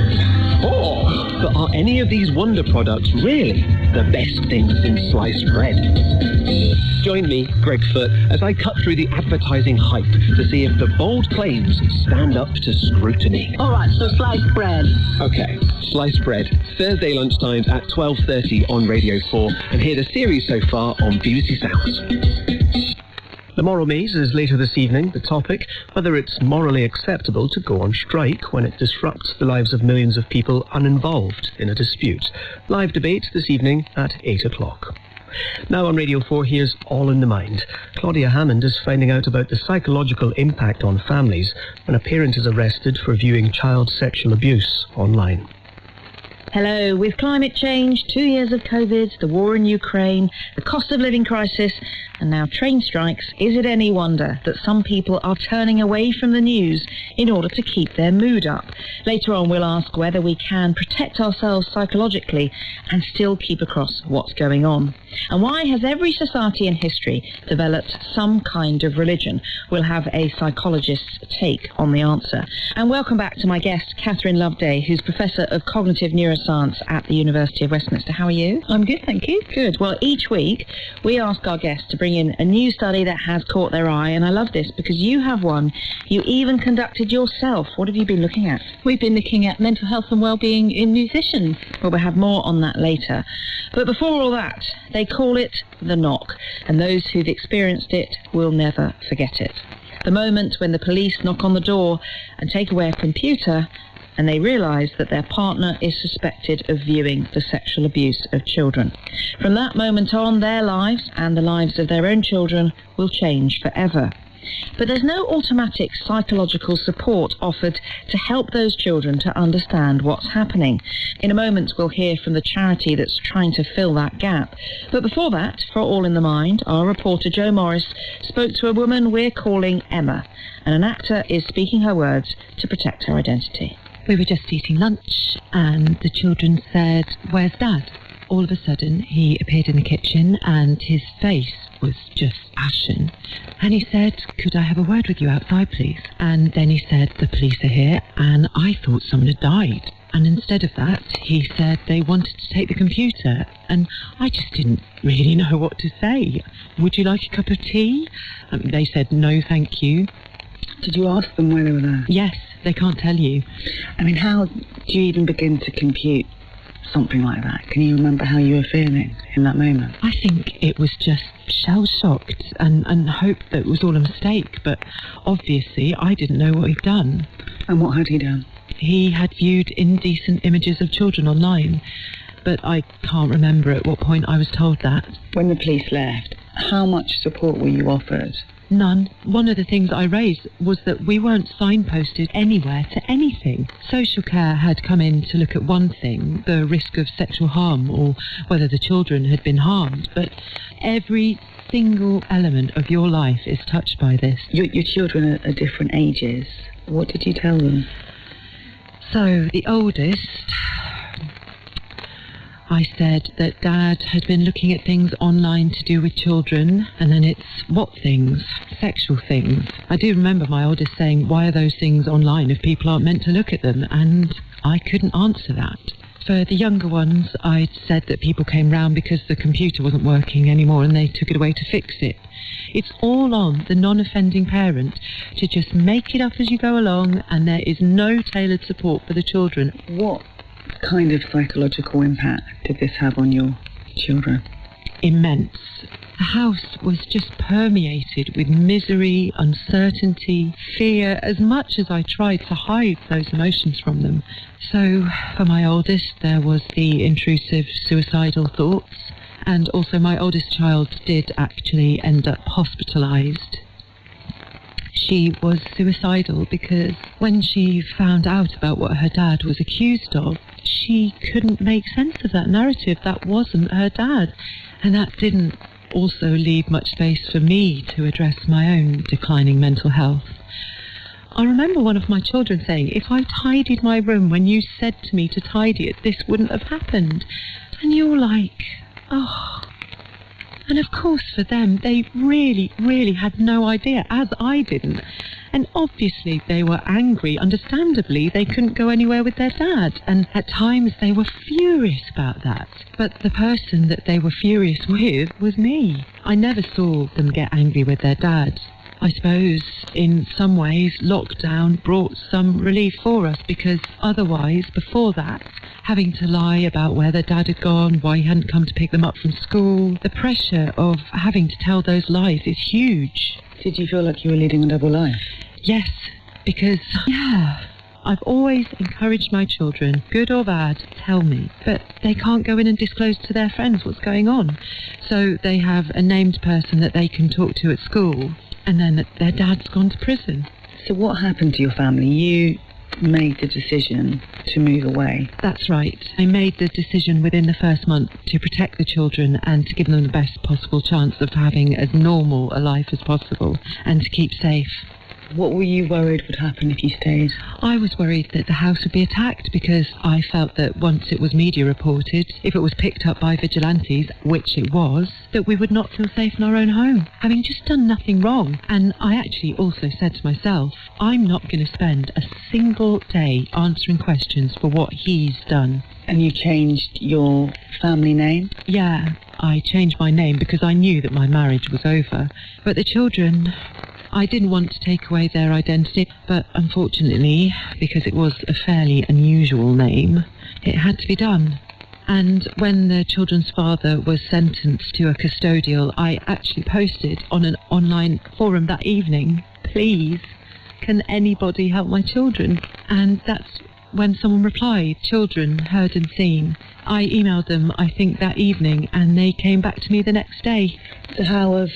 Oh! But are any of these wonder products really the best things in sliced bread? Join me, Greg Foot, as I cut through the advertising hype to see if the bold claims stand up to scrutiny. All right, so sliced bread. Okay, sliced bread. Thursday lunchtimes at 12:30 on Radio 4, and hear the series so far on BBC Sounds. The Moral Maze is later this evening. The topic, whether it's morally acceptable to go on strike when it disrupts the lives of millions of people uninvolved in a dispute. Live debate this evening at 8 o'clock. Now on Radio 4, here's All in the Mind. Claudia Hammond is finding out about the psychological impact on families when a parent is arrested for viewing child sexual abuse online. Hello. With climate change, 2 years of COVID, the war in Ukraine, the cost of living crisis, and now train strikes, is it any wonder that some people are turning away from the news in order to keep their mood up? Later on, we'll ask whether we can protect ourselves psychologically and still keep across what's going on. And why has every society in history developed some kind of religion? We'll have a psychologist's take on the answer. And welcome back to my guest, Catherine Loveday, who's Professor of Cognitive Neuroscience at the University of Westminster. How are you? I'm good, thank you. Good. Well, each week we ask our guests to bring in a new study that has caught their eye, and I love this because you have one you even conducted yourself. What have you been looking at? We've been looking at mental health and well-being in musicians. Well, we'll have more on that later. But before all that, they call it the knock, and those who've experienced it will never forget it. The moment when the police knock on the door and take away a computer, and they realise that their partner is suspected of viewing the sexual abuse of children. From that moment on, their lives and the lives of their own children will change forever. But there's no automatic psychological support offered to help those children to understand what's happening. In a moment, we'll hear from the charity that's trying to fill that gap. But before that, for All in the Mind, our reporter Jo Morris spoke to a woman we're calling Emma, and an actor is speaking her words to protect her identity. We were just eating lunch, and the children said, "Where's Dad?" All of a sudden, he appeared in the kitchen, and his face was just ashen. And he said, "Could I have a word with you outside, please?" And then he said, "The police are here," and I thought someone had died. And instead of that, he said they wanted to take the computer, and I just didn't really know what to say. "Would you like a cup of tea?" They said, "No, thank you." Did you ask them why they were there? Yes, they can't tell you. I mean, how do you even begin to compute something like that? Can you remember how you were feeling in that moment? I think it was just shell-shocked and hoped that it was all a mistake, but obviously I didn't know what he'd done. And what had he done? He had viewed indecent images of children online, but I can't remember at what point I was told that. When the police left, how much support were you offered? None. One of the things I raised was that we weren't signposted anywhere to anything. Social care had come in to look at one thing, the risk of sexual harm or whether the children had been harmed, but every single element of your life is touched by this. Your children are different ages. What did you tell them? So, the oldest, I said that Dad had been looking at things online to do with children, and then it's what things? Sexual things. I do remember my oldest saying, "Why are those things online if people aren't meant to look at them?" And I couldn't answer that. For the younger ones, I'd said that people came round because the computer wasn't working anymore and they took it away to fix it. It's all on the non-offending parent to just make it up as you go along, and there is no tailored support for the children. What kind of psychological impact did this have on your children? Immense. The house was just permeated with misery, uncertainty, fear, as much as I tried to hide those emotions from them. So, for my oldest, there was the intrusive suicidal thoughts, and also my oldest child did actually end up hospitalised. She was suicidal because when she found out about what her dad was accused of, she couldn't make sense of that narrative. That wasn't her dad. And that didn't also leave much space for me to address my own declining mental health. I remember one of my children saying, if I tidied my room when you said to me to tidy it, this wouldn't have happened. And you're like, oh. And of course for them, they really, really had no idea, as I didn't. And obviously they were angry. Understandably, they couldn't go anywhere with their dad. And at times they were furious about that. But the person that they were furious with was me. I never saw them get angry with their dad. I suppose, in some ways, lockdown brought some relief for us, because otherwise, before that, having to lie about where their dad had gone, why he hadn't come to pick them up from school, the pressure of having to tell those lies is huge. Did you feel like you were leading a double life? Yes, because, I've always encouraged my children, good or bad, tell me. But they can't go in and disclose to their friends what's going on. So they have a named person that they can talk to at school, and then their dad's gone to prison. So what happened to your family? You made the decision to move away. That's right. I made the decision within the first month to protect the children and to give them the best possible chance of having as normal a life as possible and to keep safe. What were you worried would happen if you stayed? I was worried that the house would be attacked because I felt that once it was media reported, if it was picked up by vigilantes, which it was, that we would not feel safe in our own home, having just done nothing wrong. And I actually also said to myself, I'm not going to spend a single day answering questions for what he's done. And you changed your family name? Yeah, I changed my name because I knew that my marriage was over. But the children, I didn't want to take away their identity, but unfortunately, because it was a fairly unusual name, it had to be done. And when the children's father was sentenced to a custodial, I actually posted on an online forum that evening, please, can anybody help my children? And that's when someone replied, children heard and seen. I emailed them, I think, that evening, and they came back to me the next day. So how have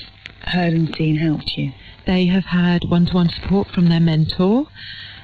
heard and seen helped you? They have had one-to-one support from their mentor.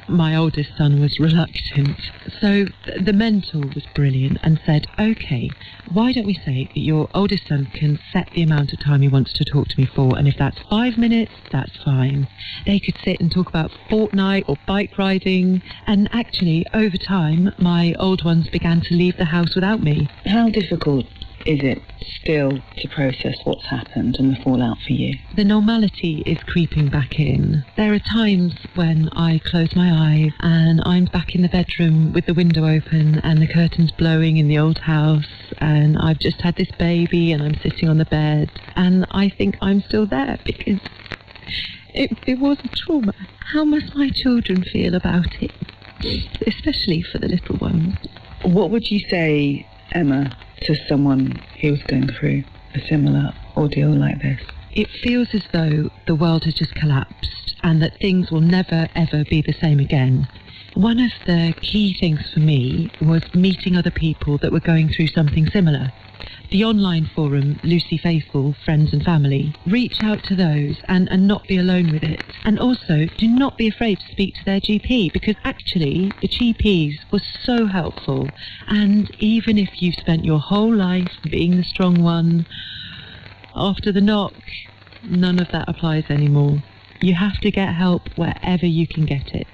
My oldest son was reluctant. So the mentor was brilliant and said, OK, why don't we say that your oldest son can set the amount of time he wants to talk to me for, and if that's 5 minutes, that's fine. They could sit and talk about Fortnite or bike riding, and actually, over time, my old ones began to leave the house without me. How difficult is it still to process what's happened and the fallout for you? The normality is creeping back in. There are times when I close my eyes and I'm back in the bedroom with the window open and the curtains blowing in the old house, and I've just had this baby and I'm sitting on the bed, and I think I'm still there because it was a trauma. How must my children feel about it? Especially for the little ones. What would you say, Emma, to someone who was going through a similar ordeal like this? It feels as though the world has just collapsed and that things will never, ever be the same again. One of the key things for me was meeting other people that were going through something similar. The online forum, Lucy Faithful, Friends and Family, reach out to those and not be alone with it. And also, do not be afraid to speak to their GP, because actually the GPs were so helpful. And even if you've spent your whole life being the strong one, after the knock, none of that applies anymore. You have to get help wherever you can get it.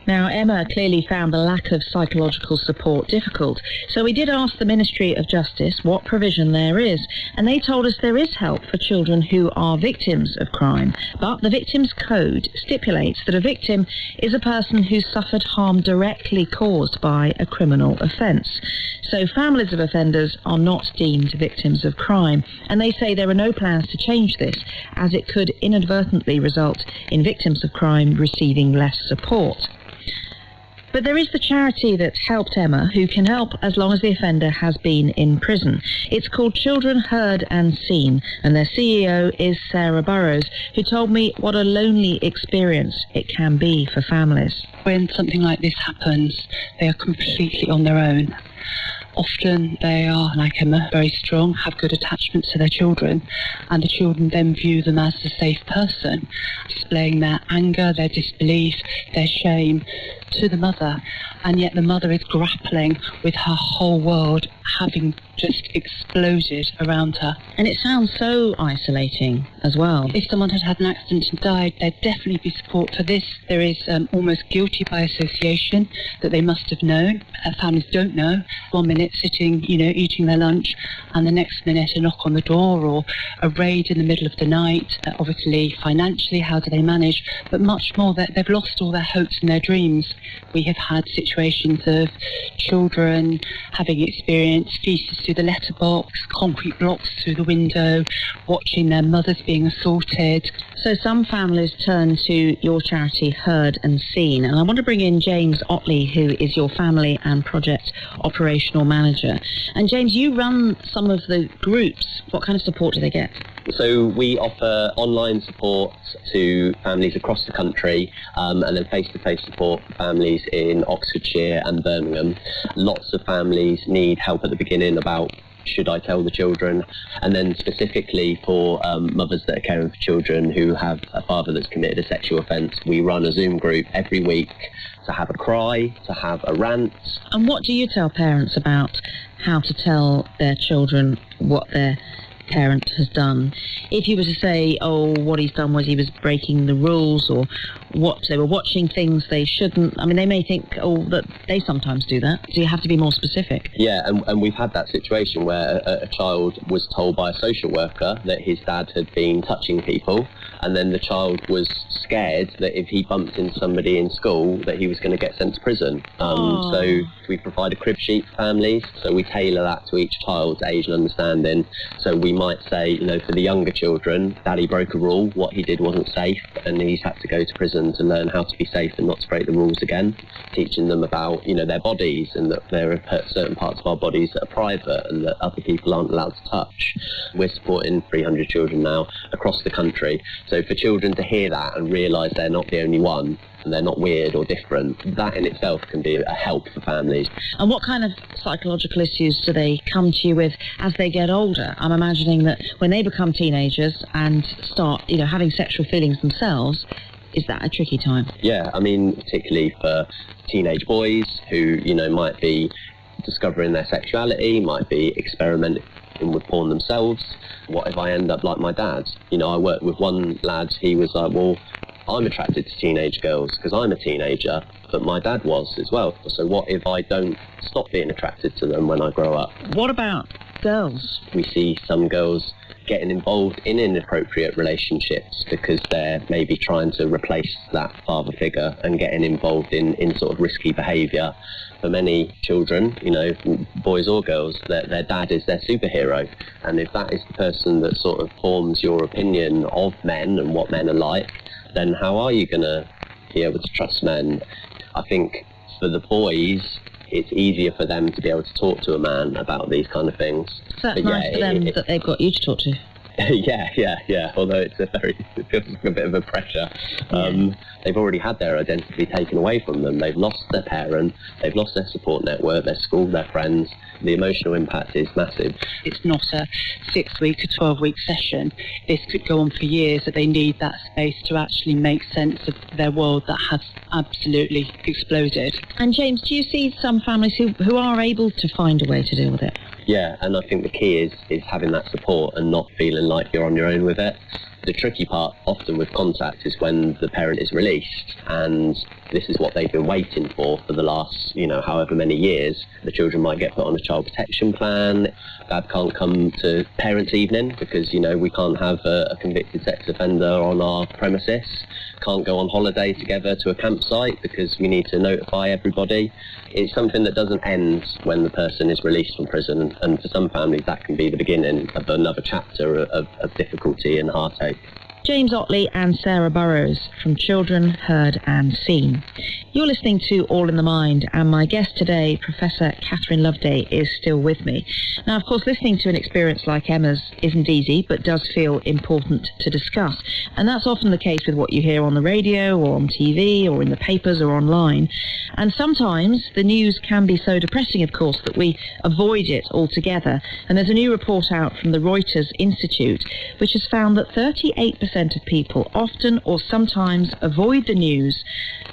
Now, Emma clearly found the lack of psychological support difficult, so we did ask the Ministry of Justice what provision there is, and they told us there is help for children who are victims of crime, but the Victims Code stipulates that a victim is a person who suffered harm directly caused by a criminal offence. So families of offenders are not deemed victims of crime, and they say there are no plans to change this, as it could inadvertently result in victims of crime receiving less support. But there is the charity that helped Emma, who can help as long as the offender has been in prison. It's called Children Heard and Seen, and their CEO is Sarah Burrows, who told me what a lonely experience it can be for families. When something like this happens, they are completely on their own. Often they are, like Emma, very strong, have good attachments to their children, and the children then view them as the safe person, displaying their anger, their disbelief, their shame to the mother, and yet the mother is grappling with her whole world having just exploded around her. And it sounds so isolating as well. If someone had had an accident and died, there'd definitely be support for this. There is almost guilty by association that they must have known. Families don't know. 1 minute sitting, eating their lunch, and the next minute a knock on the door or a raid in the middle of the night. Obviously, financially, how do they manage? But much more, that they've lost all their hopes and their dreams. We have had situations of children having experienced feces through the letterbox, concrete blocks through the window, watching their mothers being assaulted. So some families turn to your charity, Heard and Seen. And I want to bring in James Otley, who is your family and project operational manager. And James, you run some of the groups. What kind of support do they get? So we offer online support to families across the country, and then face-to-face support for families in Oxfordshire and Birmingham. Lots of families need help at the beginning about should I tell the children, and then specifically for mothers that are caring for children who have a father that's committed a sexual offence. We run a Zoom group every week to have a cry, to have a rant. And what do you tell parents about how to tell their children what their parent has done? If you were to say, what he's done was he was breaking the rules, or what they were watching things they shouldn't, they may think, that they sometimes do that. So you have to be more specific. Yeah, and we've had that situation where a child was told by a social worker that his dad had been touching people, and then the child was scared that if he bumped into somebody in school that he was going to get sent to prison. So we provide a crib sheet for families, so we tailor that to each child's age and understanding. So we might say, for the younger children, Daddy broke a rule, what he did wasn't safe, and he's had to go to prison to learn how to be safe and not to break the rules again. Teaching them about, their bodies, and that there are certain parts of our bodies that are private and that other people aren't allowed to touch. We're supporting 300 children now across the country. So for children to hear that and realise they're not the only one, and they're not weird or different, that in itself can be a help for families. And what kind of psychological issues do they come to you with as they get older? I'm imagining that when they become teenagers and start, having sexual feelings themselves, is that a tricky time? Yeah, particularly for teenage boys who, might be discovering their sexuality, might be experimenting with porn themselves. What if I end up like my dad? I worked with one lad, he was like, I'm attracted to teenage girls because I'm a teenager, but my dad was as well. So what if I don't stop being attracted to them when I grow up? What about girls? We see some girls getting involved in inappropriate relationships because they're maybe trying to replace that father figure and getting involved in sort of risky behaviour. For many children, boys or girls, their dad is their superhero, and if that is the person that sort of forms your opinion of men and what men are like, then how are you going to be able to trust men? I think for the boys, it's easier for them to be able to talk to a man about these kind of things. So that's nice for them that they've got you to talk to. Yeah. Although it feels like a bit of a pressure. They've already had their identity taken away from them. They've lost their parent, they've lost their support network, their school, their friends. The emotional impact is massive. It's not a 6-week or 12-week session. This could go on for years, that they need that space to actually make sense of their world that has absolutely exploded. And James, do you see some families who are able to find a way to deal with it? Yeah, and I think the key is having that support and not feeling like you're on your own with it. The tricky part often with contact is when the parent is released, and this is what they've been waiting for the last, however many years. The children might get put on a child protection plan. Dad can't come to parents' evening because, we can't have a convicted sex offender on our premises. Can't go on holiday together to a campsite because we need to notify everybody. It's something that doesn't end when the person is released from prison, and for some families that can be the beginning of another chapter of difficulty and heartache. James Otley and Sarah Burrows from Children Heard and Seen. You're listening to All in the Mind, and my guest today, Professor Catherine Loveday, is still with me. Now, of course, listening to an experience like Emma's isn't easy, but does feel important to discuss. And that's often the case with what you hear on the radio or on TV or in the papers or online. And sometimes the news can be so depressing, of course, that we avoid it altogether. And there's a new report out from the Reuters Institute, which has found that 38% of people often or sometimes avoid the news,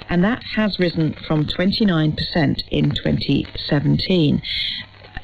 and that has risen from 29% in 2017.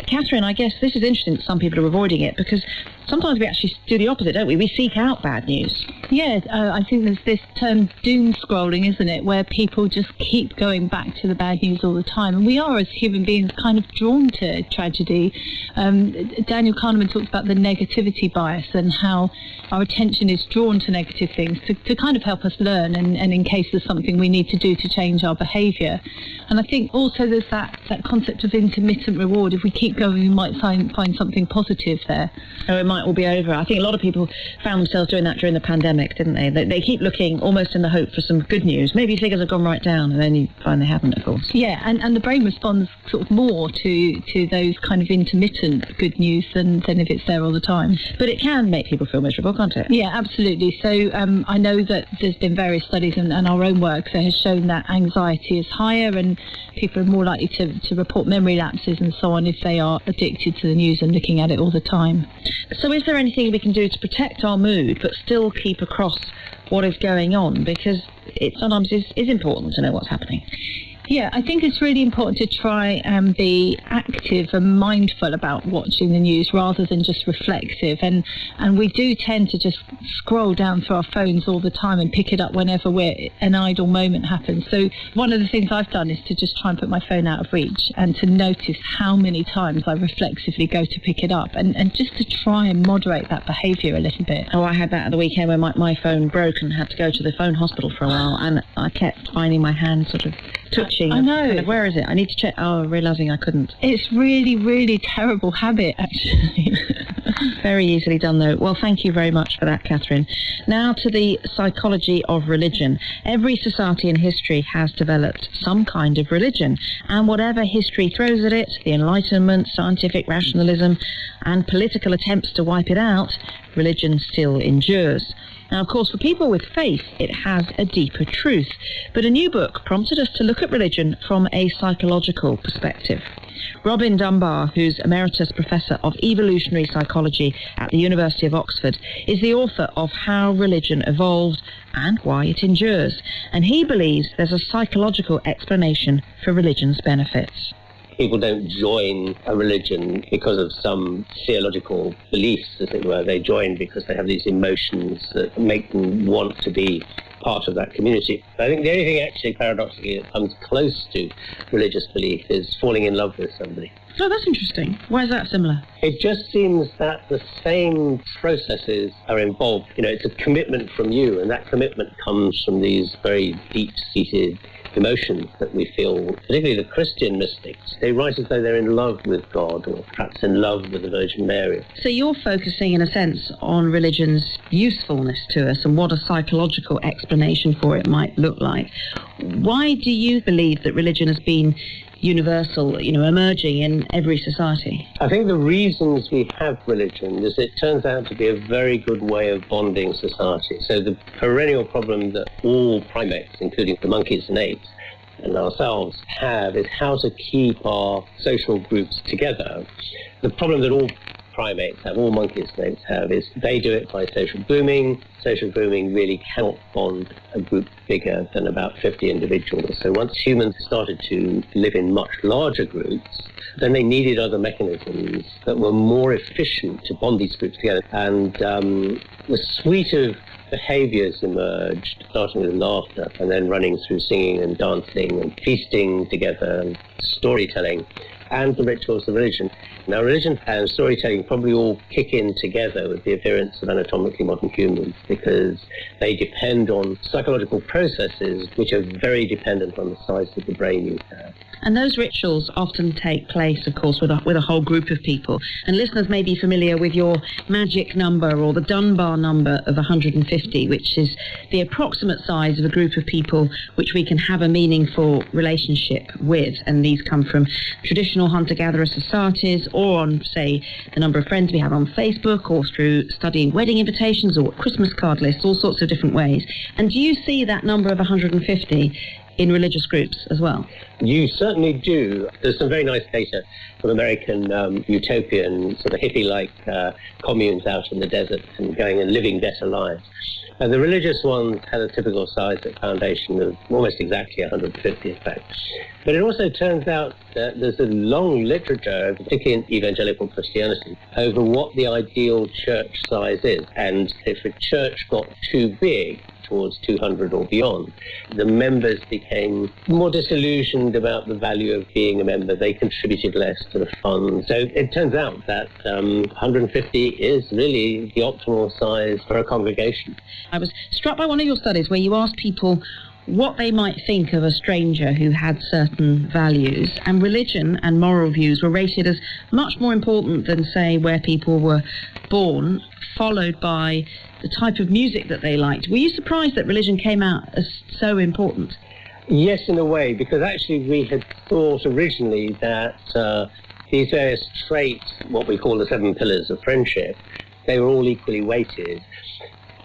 Catherine, I guess this is interesting that some people are avoiding it, because sometimes we actually do the opposite, don't we? We seek out bad news. Yeah, I think there's this term doom scrolling, isn't it, where people just keep going back to the bad news all the time. And we are, as human beings, kind of drawn to tragedy. Daniel Kahneman talks about the negativity bias and how our attention is drawn to negative things to kind of help us learn and in case there's something we need to do to change our behaviour. And I think also there's that concept of intermittent reward. If we keep going, we might find something positive there. Oh, it might all be over. I think a lot of people found themselves doing that during the pandemic, didn't they? They keep looking almost in the hope for some good news. Maybe figures have gone right down, and then you find they haven't, of course. Yeah, and the brain responds sort of more to those kind of intermittent good news than if it's there all the time. But it can make people feel miserable, can't it? Yeah, absolutely. So I know that there's been various studies and our own work that has shown that anxiety is higher and people are more likely to report memory lapses and so on if they are addicted to the news and looking at it all the time. So is there anything we can do to protect our mood but still keep across what is going on? Because it sometimes is important to know what's happening. Yeah, I think it's really important to try and be active and mindful about watching the news rather than just reflective. And we do tend to just scroll down through our phones all the time and pick it up whenever an idle moment happens. So one of the things I've done is to just try and put my phone out of reach and to notice how many times I reflexively go to pick it up and just to try and moderate that behaviour a little bit. Oh, I had that at the weekend when my phone broke and had to go to the phone hospital for a while, and I kept finding my hand sort of touching. I know. Kind of, where is it? I need to check. Oh, realising I couldn't. It's really, really terrible habit, actually. Very easily done, though. Well, thank you very much for that, Catherine. Now to the psychology of religion. Every society in history has developed some kind of religion, and whatever history throws at it, the Enlightenment, scientific rationalism, and political attempts to wipe it out, religion still endures. Now, of course, for people with faith, it has a deeper truth. But a new book prompted us to look at religion from a psychological perspective. Robin Dunbar, who's Emeritus Professor of Evolutionary Psychology at the University of Oxford, is the author of How Religion Evolved and Why It Endures. And he believes there's a psychological explanation for religion's benefits. People don't join a religion because of some theological beliefs, as it were. They join because they have these emotions that make them want to be part of that community. I think the only thing actually paradoxically that comes close to religious belief is falling in love with somebody. Oh, that's interesting. Why is that similar? It just seems that the same processes are involved. It's a commitment from you, and that commitment comes from these very deep-seated emotions that we feel, particularly the Christian mystics. They write as though they're in love with God, or perhaps in love with the Virgin Mary. So you're focusing, in a sense, on religion's usefulness to us and what a psychological explanation for it might look like. Why do you believe that religion has been universal, emerging in every society? I think the reasons we have religion is it turns out to be a very good way of bonding society. So the perennial problem that all primates, including the monkeys and apes, and ourselves have is how to keep our social groups together. The problem that all primates have, all monkeys and apes have, is they do it by social grooming. Social grooming really cannot bond a group bigger than about 50 individuals. So once humans started to live in much larger groups, then they needed other mechanisms that were more efficient to bond these groups together. And the suite of behaviours emerged, starting with laughter and then running through singing and dancing and feasting together and storytelling, and the rituals of religion. Now, religion and storytelling probably all kick in together with the appearance of anatomically modern humans, because they depend on psychological processes which are very dependent on the size of the brain you have. And those rituals often take place, of course, with a whole group of people. And listeners may be familiar with your magic number, or the Dunbar number of 150, which is the approximate size of a group of people which we can have a meaningful relationship with. And these come from traditional hunter-gatherer societies, or on, say, the number of friends we have on Facebook, or through studying wedding invitations or Christmas card lists, all sorts of different ways. And do you see that number of 150 in religious groups as well? You certainly do. There's some very nice data from American utopian, sort of hippie-like communes out in the desert and going and living better lives. And the religious ones had a typical size at foundation of almost exactly 150, in fact. But it also turns out that there's a long literature, particularly in evangelical Christianity, over what the ideal church size is. And if a church got too big, towards 200 or beyond, the members became more disillusioned about the value of being a member. They contributed less to the fund. So it turns out that 150 is really the optimal size for a congregation. I was struck by one of your studies where you asked people what they might think of a stranger who had certain values, and religion and moral views were rated as much more important than, say, where people were born, followed by the type of music that they liked. Were you surprised that religion came out as so important? Yes, in a way, because actually we had thought originally that these various traits, what we call the 7 pillars of friendship, they were all equally weighted.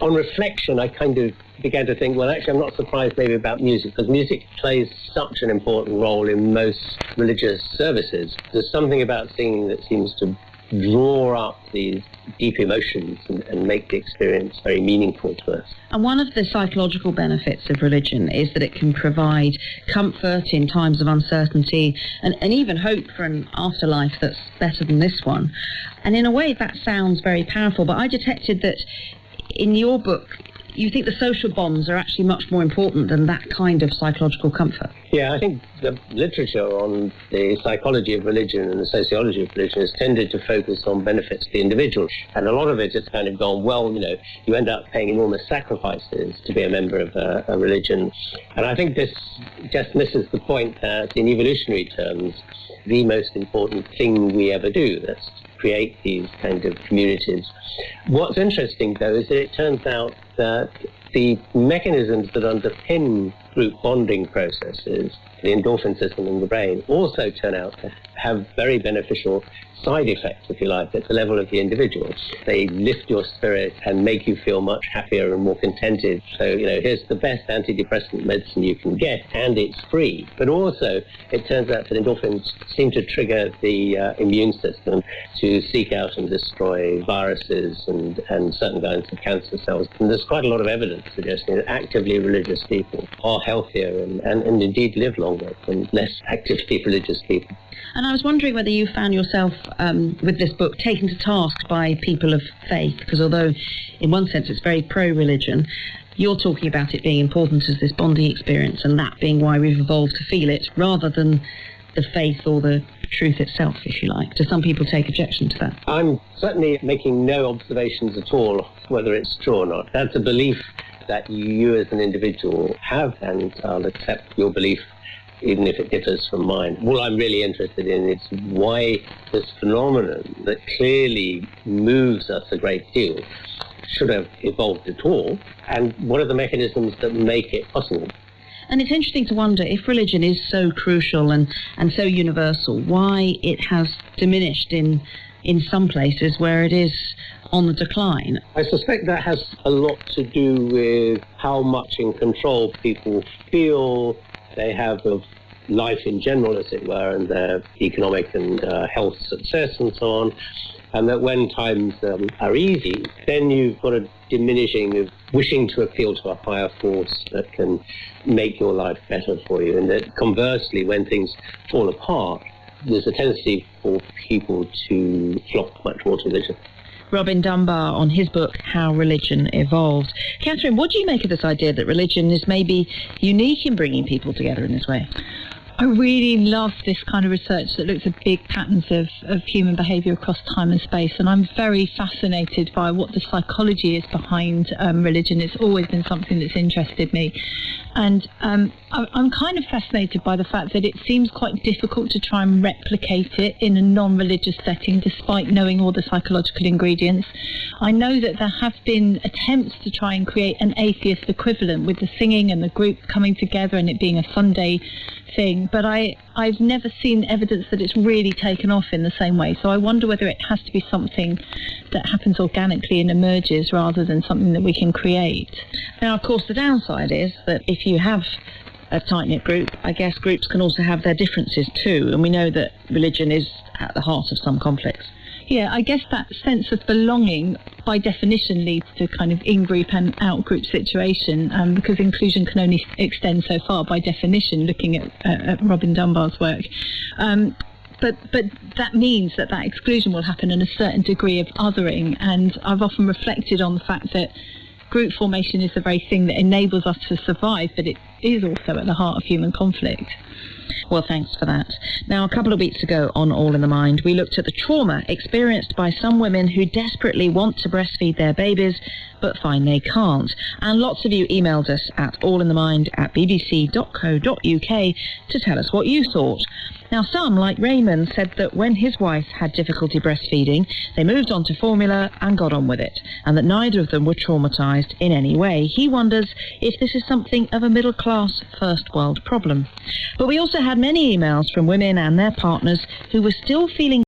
On reflection, I kind of began to think, well, actually, I'm not surprised maybe about music, because music plays such an important role in most religious services. There's something about singing that seems to draw up these deep emotions and make the experience very meaningful to us. And one of the psychological benefits of religion is that it can provide comfort in times of uncertainty and even hope for an afterlife that's better than this one. And in a way, that sounds very powerful. But I detected that in your book, you think the social bonds are actually much more important than that kind of psychological comfort. Yeah, I think the literature on the psychology of religion and the sociology of religion has tended to focus on benefits to the individual. And a lot of it has kind of gone, well, you end up paying enormous sacrifices to be a member of a religion. And I think this just misses the point that in evolutionary terms, the most important thing we ever do, that's create these kind of communities. What's interesting, though, is that it turns out that the mechanisms that underpin group bonding processes, the endorphin system in the brain, also turn out to have very beneficial side effects, if you like, at the level of the individual. They lift your spirit and make you feel much happier and more contented. So, here's the best antidepressant medicine you can get, and it's free. But also, it turns out that endorphins seem to trigger the immune system to seek out and destroy viruses and certain kinds of cancer cells. And there's quite a lot of evidence suggesting that actively religious people are healthier and indeed live longer than less actively religious people. And I was wondering whether you found yourself, with this book, taken to task by people of faith, because although in one sense it's very pro-religion, you're talking about it being important as this bonding experience, and that being why we've evolved to feel it, rather than the faith or the truth itself, if you like. Do some people take objection to that? I'm certainly making no observations at all whether it's true or not. That's a belief that you as an individual have, and I'll accept your belief even if it differs from mine. What I'm really interested in is why this phenomenon that clearly moves us a great deal should have evolved at all, and what are the mechanisms that make it possible. And it's interesting to wonder, if religion is so crucial and so universal, why it has diminished in some places where it is on the decline. I suspect that has a lot to do with how much in control people feel they have of life in general, as it were, and their economic and health success and so on, and that when times are easy, then you've got a diminishing of wishing to appeal to a higher force that can make your life better for you. And that conversely, when things fall apart, there's a tendency for people to flock much more to religion. Robin Dunbar on his book, How Religion Evolved. Catherine, what do you make of this idea that religion is maybe unique in bringing people together in this way? I really love this kind of research that looks at big patterns of human behaviour across time and space, and I'm very fascinated by what the psychology is behind religion. It's always been something that's interested me, and I'm kind of fascinated by the fact that it seems quite difficult to try and replicate it in a non-religious setting despite knowing all the psychological ingredients. I know that there have been attempts to try and create an atheist equivalent with the singing and the group coming together and it being a Sunday thing, but I've never seen evidence that it's really taken off in the same way. So I wonder whether it has to be something that happens organically and emerges rather than something that we can create. Now, of course, the downside is that if you have a tight-knit group, I guess groups can also have their differences too, and we know that religion is at the heart of some conflicts. Yeah, I guess that sense of belonging, by definition, leads to kind of in-group and out-group situation, because inclusion can only extend so far, by definition, looking at Robin Dunbar's work. But that means that exclusion will happen in a certain degree of othering, and I've often reflected on the fact that group formation is the very thing that enables us to survive, but it is also at the heart of human conflict. Well, thanks for that. Now, a couple of weeks ago on All in the Mind, we looked at the trauma experienced by some women who desperately want to breastfeed their babies, but find they can't. And lots of you emailed us at allinthemind@bbc.co.uk to tell us what you thought. Now, some, like Raymond, said that when his wife had difficulty breastfeeding, they moved on to formula and got on with it, and that neither of them were traumatised in any way. He wonders if this is something of a middle-class, first-world problem. But we also had many emails from women and their partners who were still feeling